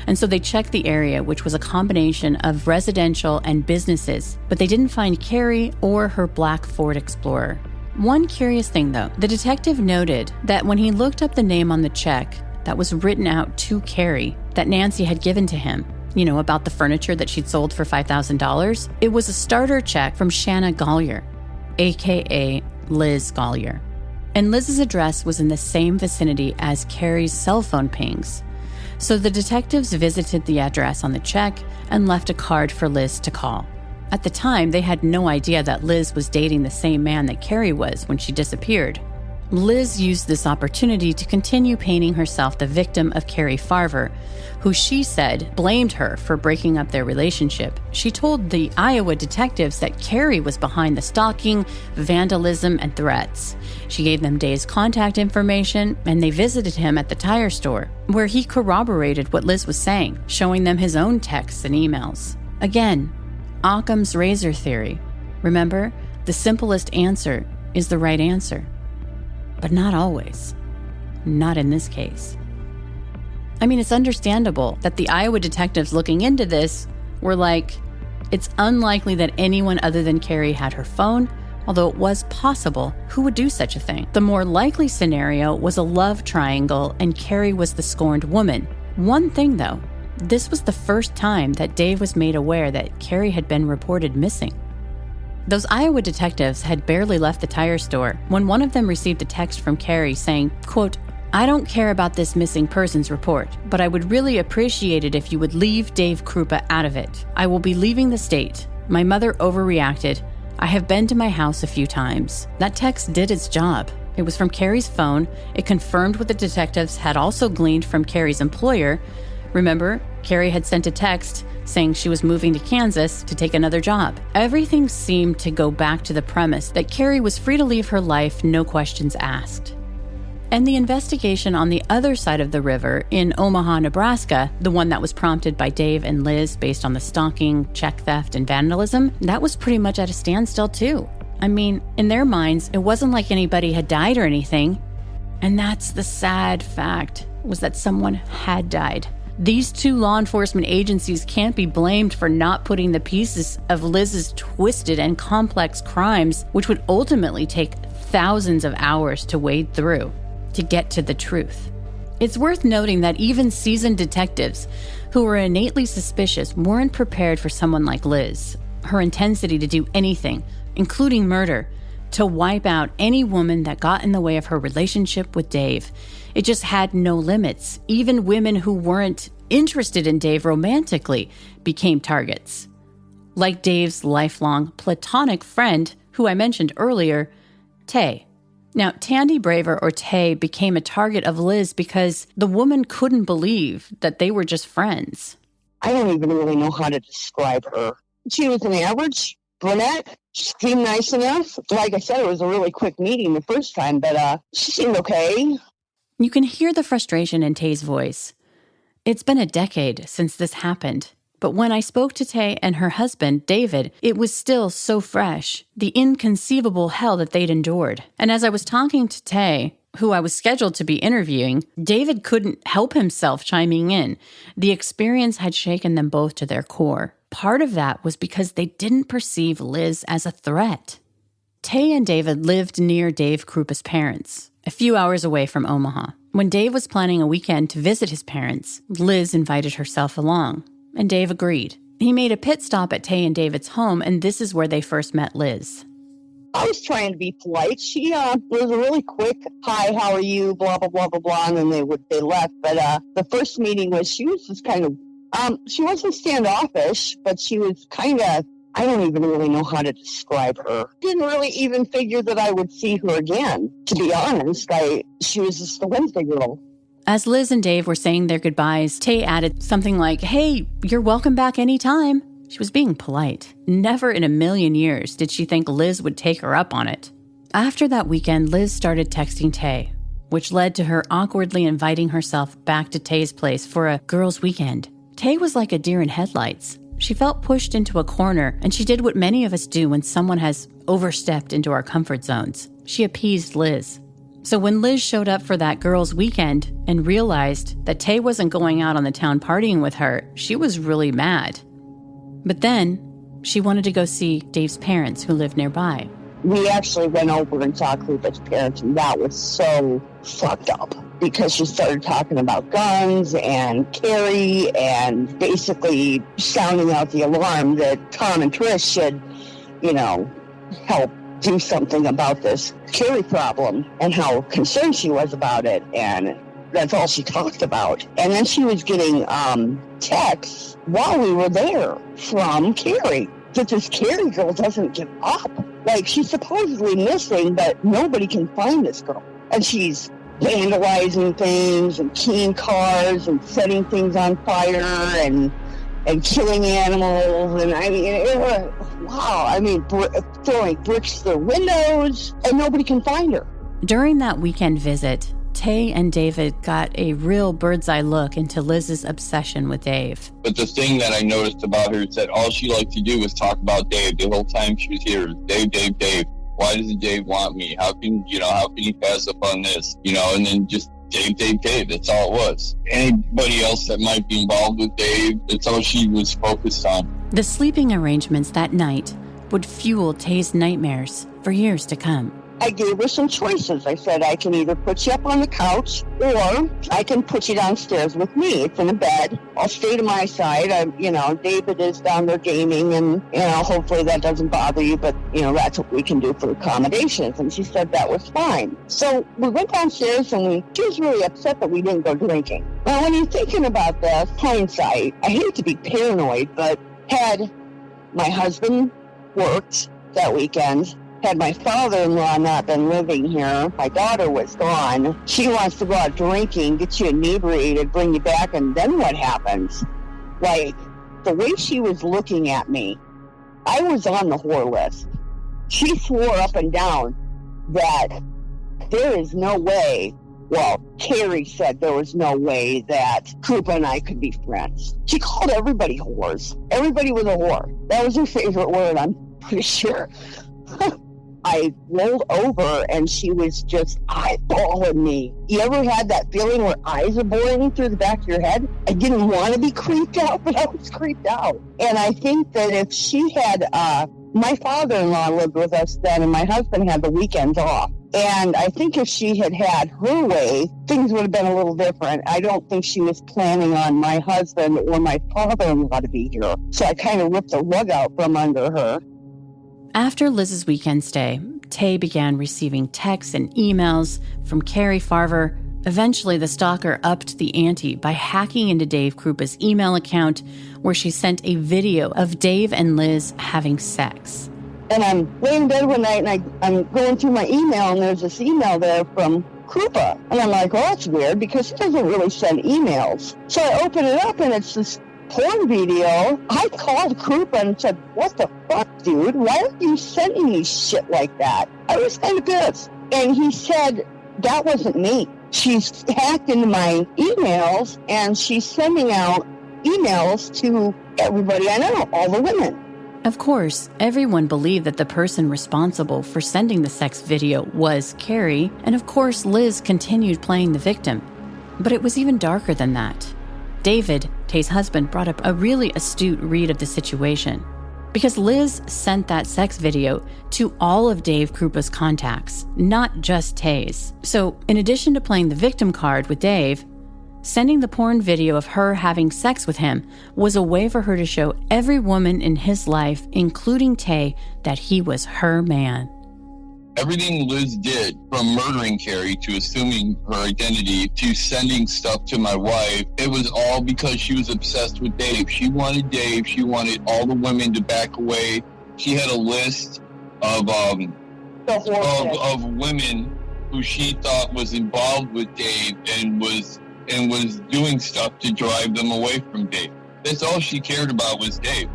E: And so they checked the area, which was a combination of residential and businesses, but they didn't find Carrie or her black Ford Explorer. One curious thing, though, the detective noted that when he looked up the name on the check that was written out to Carrie that Nancy had given to him, about the furniture that she'd sold for $5,000, it was a starter check from Shanna Golyar, a.k.a. Liz Golyar. And Liz's address was in the same vicinity as Carrie's cell phone pings. So the detectives visited the address on the check and left a card for Liz to call. At the time, they had no idea that Liz was dating the same man that Carrie was when she disappeared. Liz used this opportunity to continue painting herself the victim of Carrie Farver, who she said blamed her for breaking up their relationship. She told the Iowa detectives that Carrie was behind the stalking, vandalism, and threats. She gave them Dave's contact information, and they visited him at the tire store, where he corroborated what Liz was saying, showing them his own texts and emails. Again, Occam's razor theory. Remember, the simplest answer is the right answer. But not always. Not in this case. I mean, it's understandable that the Iowa detectives looking into this were like, it's unlikely that anyone other than Carrie had her phone, although it was possible. Who would do such a thing? The more likely scenario was a love triangle and Carrie was the scorned woman. One thing, though, this was the first time that Dave was made aware that Carrie had been reported missing. Those Iowa detectives had barely left the tire store when one of them received a text from Carrie saying, quote, "I don't care about this missing persons report, but I would really appreciate it if you would leave Dave Krupa out of it. I will be leaving the state. My mother overreacted. I have been to my house a few times." That text did its job. It was from Carrie's phone. It confirmed what the detectives had also gleaned from Carrie's employer. Remember, Carrie had sent a text saying she was moving to Kansas to take another job. Everything seemed to go back to the premise that Carrie was free to leave her life, no questions asked. And the investigation on the other side of the river in Omaha, Nebraska, the one that was prompted by Dave and Liz based on the stalking, check theft, and vandalism, that was pretty much at a standstill too. I mean, in their minds, it wasn't like anybody had died or anything. And that's the sad fact, was that someone had died. These 2 law enforcement agencies can't be blamed for not putting the pieces of Liz's twisted and complex crimes, which would ultimately take thousands of hours to wade through, to get to the truth. It's worth noting that even seasoned detectives who were innately suspicious weren't prepared for someone like Liz. Her intensity to do anything, including murder, to wipe out any woman that got in the way of her relationship with Dave. It just had no limits. Even women who weren't interested in Dave romantically became targets. Like Dave's lifelong platonic friend, who I mentioned earlier, Tay. Now, Tandy Braver, or Tay, became a target of Liz because the woman couldn't believe that they were just friends.
G: I don't even really know how to describe her. She was an average brunette. She seemed nice enough. Like I said, it was a really quick meeting the first time, but she seemed okay.
E: You can hear the frustration in Tay's voice. It's been a decade since this happened, but when I spoke to Tay and her husband, David, it was still so fresh, the inconceivable hell that they'd endured. And as I was talking to Tay, who I was scheduled to be interviewing, David couldn't help himself chiming in. The experience had shaken them both to their core. Part of that was because they didn't perceive Liz as a threat. Tay and David lived near Dave Krupa's parents, a few hours away from Omaha. When Dave was planning a weekend to visit his parents, Liz invited herself along, and Dave agreed. He made a pit stop at Tay and David's home, and this is where they first met Liz.
G: I was trying to be polite. She was a really quick, hi, how are you, blah, blah, blah, blah, blah, and then they left. But the first meeting was, she was just kind of, she wasn't standoffish, but she was kind of, I don't even really know how to describe her. Didn't really even figure that I would see her again. To be honest, she was just a Wednesday girl.
E: As Liz and Dave were saying their goodbyes, Tay added something like, hey, you're welcome back anytime. She was being polite. Never in a million years did she think Liz would take her up on it. After that weekend, Liz started texting Tay, which led to her awkwardly inviting herself back to Tay's place for a girls' weekend. Tay was like a deer in headlights. She felt pushed into a corner, and she did what many of us do when someone has overstepped into our comfort zones. She appeased Liz. So when Liz showed up for that girls' weekend and realized that Tay wasn't going out on the town partying with her, she was really mad. But then she wanted to go see Dave's parents who lived nearby.
G: We actually went over and saw Krupa's parents, and that was so fucked up because she started talking about guns and Carrie and basically sounding out the alarm that Tom and Trish should, help do something about this Carrie problem and how concerned she was about it. And that's all she talked about. And then she was getting texts while we were there from Carrie that this Carrie girl doesn't give up. Like, she's supposedly missing, but nobody can find this girl. And she's vandalizing things and keying cars and setting things on fire and killing animals. And I mean, throwing bricks through windows, and nobody can find her.
E: During that weekend visit, Tay and David got a real bird's eye look into Liz's obsession with Dave.
O: But the thing that I noticed about her is that all she liked to do was talk about Dave. The whole time she was here, Dave, Dave, Dave. Why doesn't Dave want me? How can he pass up on this? And then just Dave, Dave, Dave. That's all it was. Anybody else that might be involved with Dave, that's all she was focused on.
E: The sleeping arrangements that night would fuel Tay's nightmares for years to come.
G: I gave her some choices. I said, I can either put you up on the couch or I can put you downstairs with me. It's in a bed. I'll stay to my side. David is down there gaming and, hopefully that doesn't bother you, but, that's what we can do for accommodations. And she said that was fine. So we went downstairs and she was really upset that we didn't go drinking. Now, when you're thinking about this, hindsight, I hate to be paranoid, but had my husband worked that weekend, had my father-in-law not been living here, my daughter was gone, she wants to go out drinking, get you inebriated, bring you back, and then what happens? Like, the way she was looking at me, I was on the whore list. She swore up and down that there is no way, Carrie said there was no way that Krupa and I could be friends. She called everybody whores. Everybody was a whore. That was her favorite word, I'm pretty sure. I rolled over and she was just eyeballing me. You ever had that feeling where eyes are boring through the back of your head? I didn't want to be creeped out, but I was creeped out. And I think that if she had, my father-in-law lived with us then and my husband had the weekends off. And I think if she had had her way, things would have been a little different. I don't think she was planning on my husband or my father-in-law to be here. So I kind of ripped the rug out from under her.
E: After Liz's weekend stay, Tay began receiving texts and emails from Carrie Farver. Eventually, the stalker upped the ante by hacking into Dave Krupa's email account, where she sent a video of Dave and Liz having sex.
G: And I'm laying in bed one night, and I'm going through my email, and there's this email there from Krupa. And I'm like, that's weird, because he doesn't really send emails. So I open it up, and it's this porn video. I called Krupa and said, what the fuck, dude? Why are you sending me shit like that? I was kind of pissed. And he said, that wasn't me. She's hacked into my emails, and she's sending out emails to everybody I know, all the women.
E: Of course, everyone believed that the person responsible for sending the sex video was Carrie, and of course Liz continued playing the victim. But it was even darker than that. David, Tay's husband, brought up a really astute read of the situation. because Liz sent that sex video to all of Dave Krupa's contacts, not just Tay's. So in addition to playing the victim card with Dave, sending the porn video of her having sex with him was a way for her to show every woman in his life, including Tay, that he was her man.
O: Everything Liz did, from murdering Carrie to assuming her identity to sending stuff to my wife, it was all because she was obsessed with Dave. She wanted Dave. She wanted all the women to back away. She had a list of women who she thought was involved with Dave and was doing stuff to drive them away from Dave. That's all she cared about was Dave.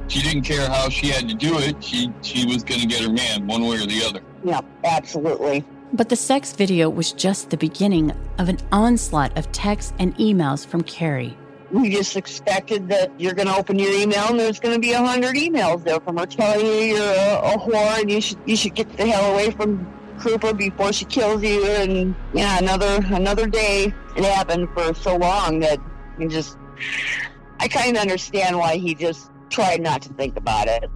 O: She didn't care how she had to do it. She was going to get her man one way or the other.
G: Yeah, absolutely.
E: But the sex video was just the beginning of an onslaught of texts and emails from Carrie.
G: We just expected that you're going to open your email and there's going to be 100 emails there from her telling you you're a whore and you should get the hell away from Krupa before she kills you. And yeah, another day. It happened for so long that I kind of understand why he just tried not to think about it.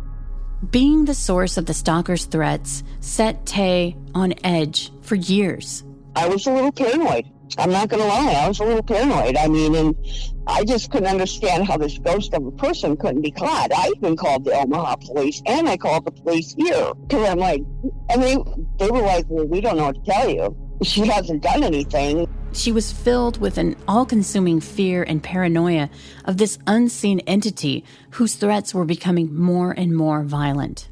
E: Being the source of the stalker's threats set Tay on edge for years.
G: I was a little paranoid. I'm not going to lie. I was a little paranoid. I mean, and I just couldn't understand how this ghost of a person couldn't be caught. I even called the Omaha police, and I called the police here. Because I'm like, and they were like, well, we don't know what to tell you. She hasn't done anything.
E: She was filled with an all-consuming fear and paranoia of this unseen entity whose threats were becoming more and more violent.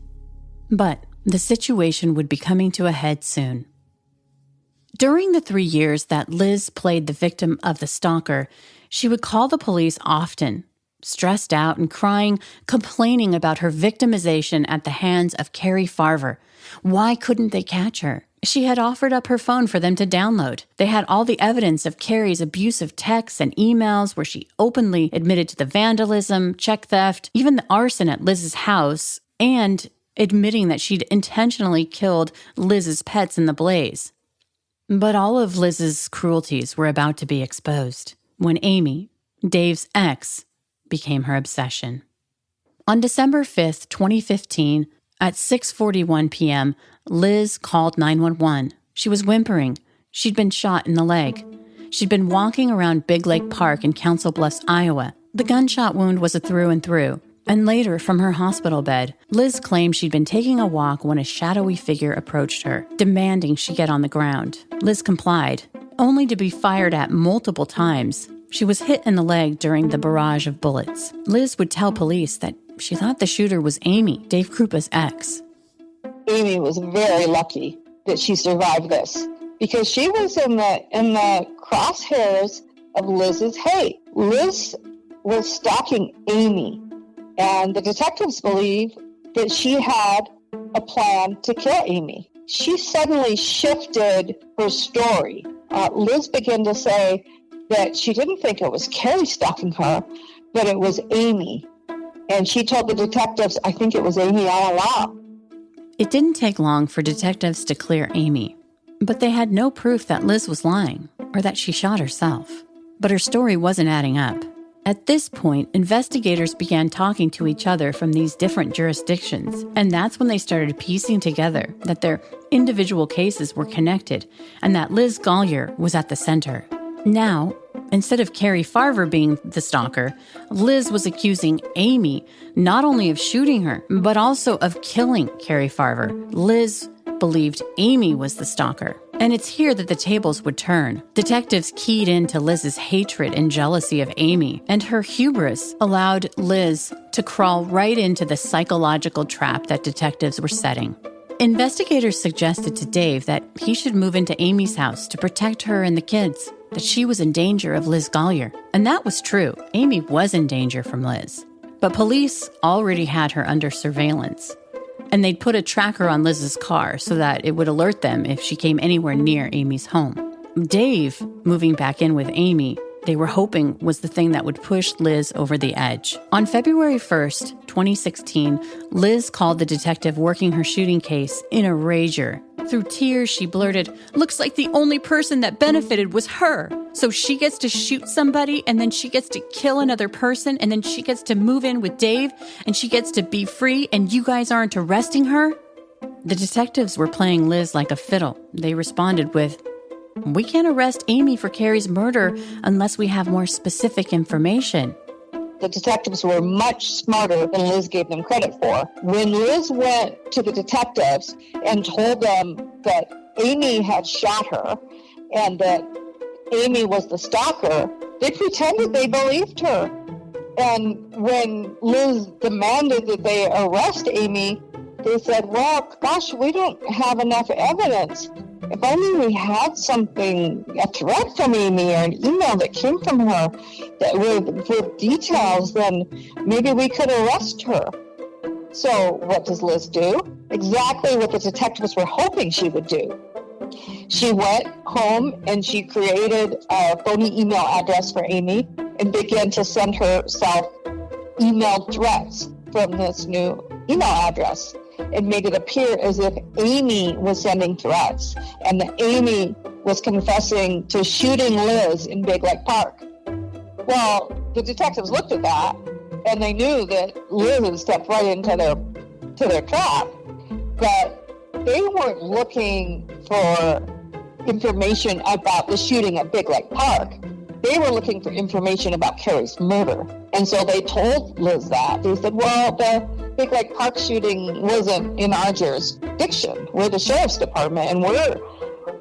E: But the situation would be coming to a head soon. During the 3 years that Liz played the victim of the stalker, she would call the police often, stressed out and crying, complaining about her victimization at the hands of Carrie Farver. Why couldn't they catch her? She had offered up her phone for them to download. They had all the evidence of Carrie's abusive texts and emails where she openly admitted to the vandalism, check theft, even the arson at Liz's house, and admitting that she'd intentionally killed Liz's pets in the blaze. But all of Liz's cruelties were about to be exposed when Amy, Dave's ex, became her obsession. On December 5th, 2015, at 6:41 p.m., Liz called 911. She was whimpering. She'd been shot in the leg. She'd been walking around Big Lake Park in Council Bluffs, Iowa. The gunshot wound was a through and through. And later, from her hospital bed, Liz claimed she'd been taking a walk when a shadowy figure approached her, demanding she get on the ground. Liz complied, only to be fired at multiple times. She was hit in the leg during the barrage of bullets. Liz would tell police that she thought the shooter was Amy, Dave Krupa's ex.
G: Amy was very lucky that she survived this because she was in the crosshairs of Liz's hate. Liz was stalking Amy, and the detectives believe that she had a plan to kill Amy. She suddenly shifted her story. Liz began to say that she didn't think it was Carrie stalking her, but it was Amy. And she told the detectives, I think it was Amy all along.
E: It didn't take long for detectives to clear Amy, but they had no proof that Liz was lying or that she shot herself. But her story wasn't adding up. At this point, investigators began talking to each other from these different jurisdictions, and that's when they started piecing together that their individual cases were connected and that Liz Golyar was at the center. Now, instead of Carrie Farver being the stalker, Liz was accusing Amy not only of shooting her, but also of killing Carrie Farver. Liz believed Amy was the stalker. And it's here that the tables would turn. Detectives keyed into Liz's hatred and jealousy of Amy, and her hubris allowed Liz to crawl right into the psychological trap that detectives were setting. Investigators suggested to Dave that he should move into Amy's house to protect her and the kids, that she was in danger of Liz Golyar. And that was true. Amy was in danger from Liz. But police already had her under surveillance. And they'd put a tracker on Liz's car so that it would alert them if she came anywhere near Amy's home. Dave, moving back in with Amy, they were hoping was the thing that would push Liz over the edge. On February 1st, 2016, Liz called the detective working her shooting case in a rager. Through tears, she blurted, "Looks like the only person that benefited was her. So she gets to shoot somebody, and then she gets to kill another person, and then she gets to move in with Dave, and she gets to be free, and you guys aren't arresting her?" The detectives were playing Liz like a fiddle. They responded with, "We can't arrest Amy for Carrie's murder unless we have more specific information."
G: The detectives were much smarter than Liz gave them credit for. When Liz went to the detectives and told them that Amy had shot her and that Amy was the stalker, they pretended they believed her. And when Liz demanded that they arrest Amy, they said, "Well, gosh, we don't have enough evidence. If only we had something, a threat from Amy or an email that came from her that with details, then maybe we could arrest her." So what does Liz do? Exactly what the detectives were hoping she would do. She went home and she created a phony email address for Amy and began to send herself email threats from this new email address. It made it appear as if Amy was sending threats and that Amy was confessing to shooting Liz in Big Lake Park. Well, the detectives looked at that and they knew that Liz had stepped right into their trap, but they weren't looking for information about the shooting at Big Lake Park. They were looking for information about Carrie's murder. And so they told Liz that. They said, "Well, the Big Lake Park shooting wasn't in our jurisdiction. We're the sheriff's department, and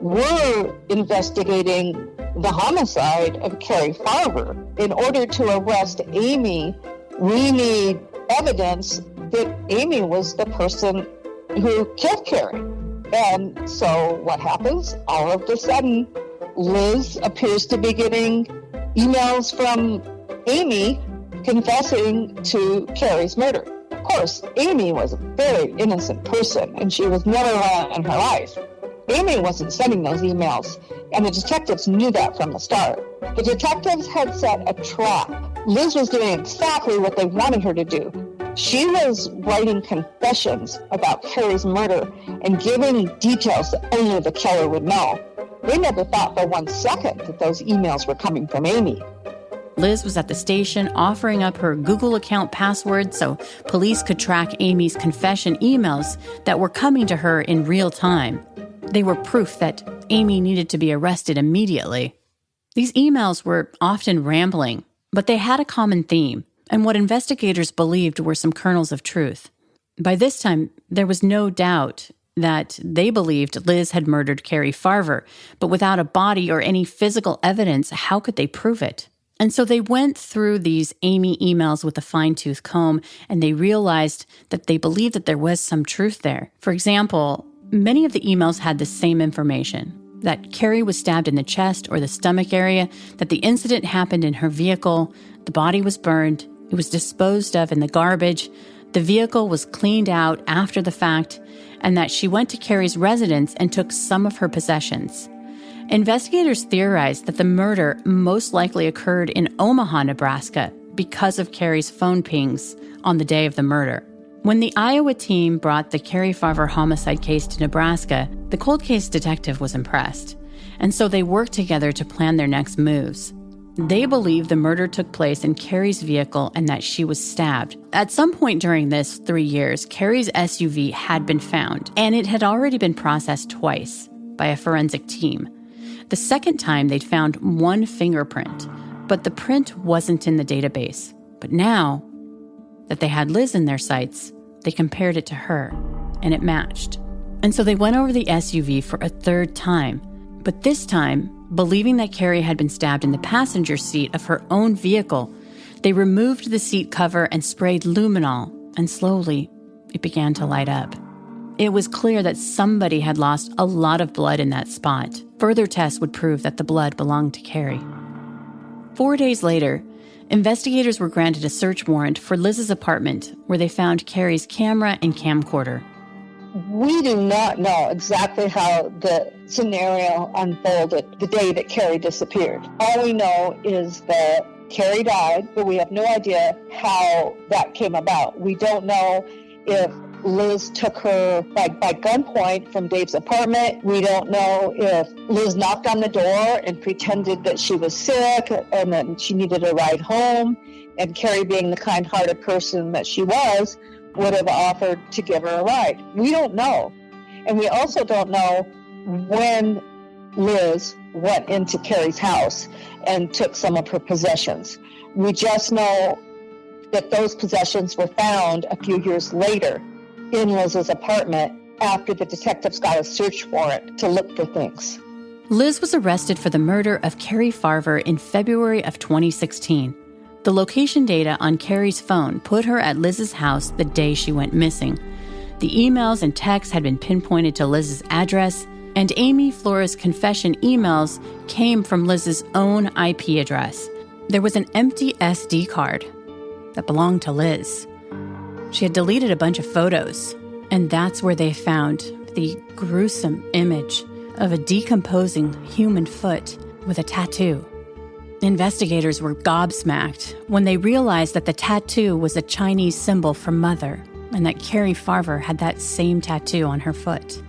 G: we're investigating the homicide of Carrie Farver. In order to arrest Amy, we need evidence that Amy was the person who killed Carrie." And so what happens? All of a sudden, Liz appears to be getting emails from Amy confessing to Carrie's murder. Of course, Amy was a very innocent person, and she was never wrong in her life. Amy wasn't sending those emails, and the detectives knew that from the start. The detectives had set a trap. Liz was doing exactly what they wanted her to do. She was writing confessions about Carrie's murder and giving details that only the killer would know. They never thought for 1 second that those emails were coming from Amy.
E: Liz was at the station offering up her Google account password so police could track Amy's confession emails that were coming to her in real time. They were proof that Amy needed to be arrested immediately. These emails were often rambling, but they had a common theme, and what investigators believed were some kernels of truth. By this time, there was no doubt that they believed Liz had murdered Carrie Farver, but without a body or any physical evidence, how could they prove it? And so they went through these Amy emails with a fine-tooth comb, and they realized that they believed that there was some truth there. For example, many of the emails had the same information, that Carrie was stabbed in the chest or the stomach area, that the incident happened in her vehicle, the body was burned, it was disposed of in the garbage, the vehicle was cleaned out after the fact, and that she went to Carrie's residence and took some of her possessions. Investigators theorized that the murder most likely occurred in Omaha, Nebraska, because of Carrie's phone pings on the day of the murder. When the Iowa team brought the Carrie Farver homicide case to Nebraska, the cold case detective was impressed, and so they worked together to plan their next moves. They believe the murder took place in Carrie's vehicle and that she was stabbed. At some point during this 3 years, Carrie's SUV had been found, and it had already been processed twice by a forensic team. The second time, they'd found one fingerprint, but the print wasn't in the database. But now that they had Liz in their sights, they compared it to her, and it matched. And so they went over the SUV for a third time, but this time, believing that Carrie had been stabbed in the passenger seat of her own vehicle, they removed the seat cover and sprayed luminol, and slowly, it began to light up. It was clear that somebody had lost a lot of blood in that spot. Further tests would prove that the blood belonged to Carrie. 4 days later, investigators were granted a search warrant for Liz's apartment, where they found Carrie's camera and camcorder.
G: We do not know exactly how the scenario unfolded the day that Carrie disappeared. All we know is that Carrie died, but we have no idea how that came about. We don't know if Liz took her by gunpoint from Dave's apartment. We don't know if Liz knocked on the door and pretended that she was sick and then she needed a ride home. And Carrie, being the kind-hearted person that she was, would have offered to give her a ride. We don't know. And we also don't know when Liz went into Carrie's house and took some of her possessions. We just know that those possessions were found a few years later in Liz's apartment after the detectives got a search warrant to look for things.
E: Liz was arrested for the murder of Carrie Farver in February of 2016. The location data on Carrie's phone put her at Liz's house the day she went missing. The emails and texts had been pinpointed to Liz's address, and Amy Flora's confession emails came from Liz's own IP address. There was an empty SD card that belonged to Liz. She had deleted a bunch of photos, and that's where they found the gruesome image of a decomposing human foot with a tattoo. Investigators were gobsmacked when they realized that the tattoo was a Chinese symbol for mother, and that Carrie Farver had that same tattoo on her foot.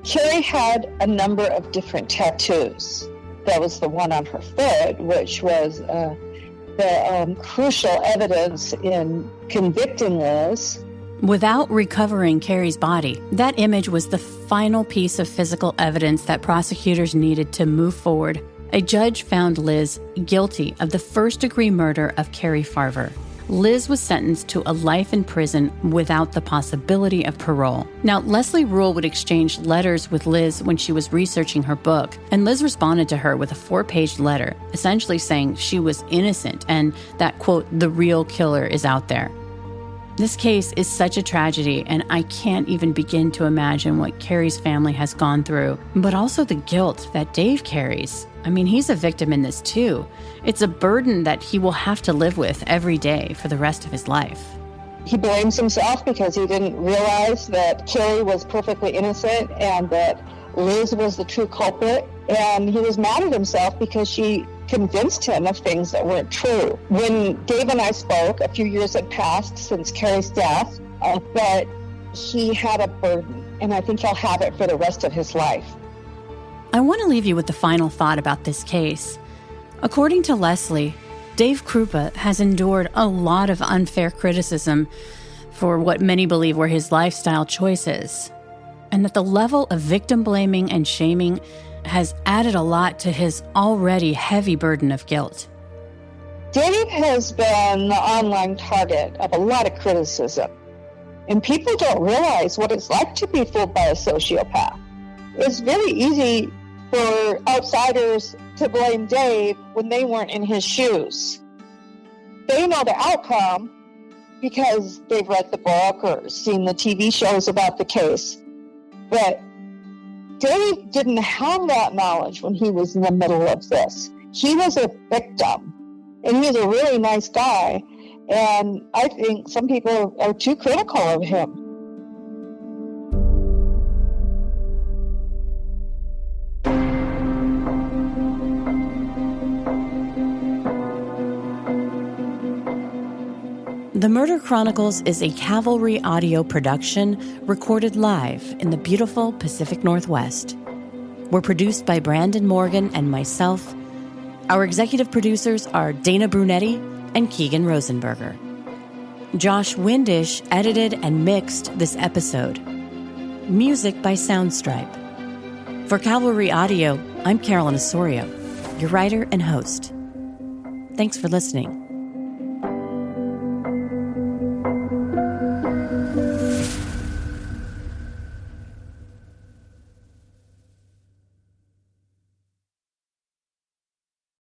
G: Carrie had a number of different tattoos. That was the one on her foot, which was the crucial evidence in convicting Liz.
E: Without recovering Carrie's body, that image was the final piece of physical evidence that prosecutors needed to move forward. A judge found Liz guilty of the first-degree murder of Carrie Farver. Liz was sentenced to a life in prison without the possibility of parole. Now, Leslie Rule would exchange letters with Liz when she was researching her book, and Liz responded to her with a 4-page letter, essentially saying she was innocent and that, quote, the real killer is out there. This case is such a tragedy, and I can't even begin to imagine what Carrie's family has gone through, but also the guilt that Dave carries. I mean, he's a victim in this too. It's a burden that he will have to live with every day for the rest of his life.
G: He blames himself because he didn't realize that Carrie was perfectly innocent and that Liz was the true culprit. And he was mad at himself because she convinced him of things that weren't true. When Dave and I spoke, a few years had passed since Carrie's death, but he had a burden, and I think he'll have it for the rest of his life.
E: I want to leave you with the final thought about this case. According to Leslie, Dave Krupa has endured a lot of unfair criticism for what many believe were his lifestyle choices, and that the level of victim blaming and shaming has added a lot to his already heavy burden of guilt.
G: Dave has been the online target of a lot of criticism, and people don't realize what it's like to be fooled by a sociopath. It's very easy for outsiders to blame Dave when they weren't in his shoes. They know the outcome because they've read the book or seen the TV shows about the case. But Dave didn't have that knowledge when he was in the middle of this. He was a victim, and he was a really nice guy. And I think some people are too critical of him.
E: The Murder Chronicles is a Cavalry audio production recorded live in the beautiful Pacific Northwest. We're produced by Brandon Morgan and myself. Our executive producers are Dana Brunetti and Keegan Rosenberger. Josh Windish edited and mixed this episode. Music by Soundstripe. For Cavalry Audio, I'm Carolyn Osorio, your writer and host. Thanks for listening.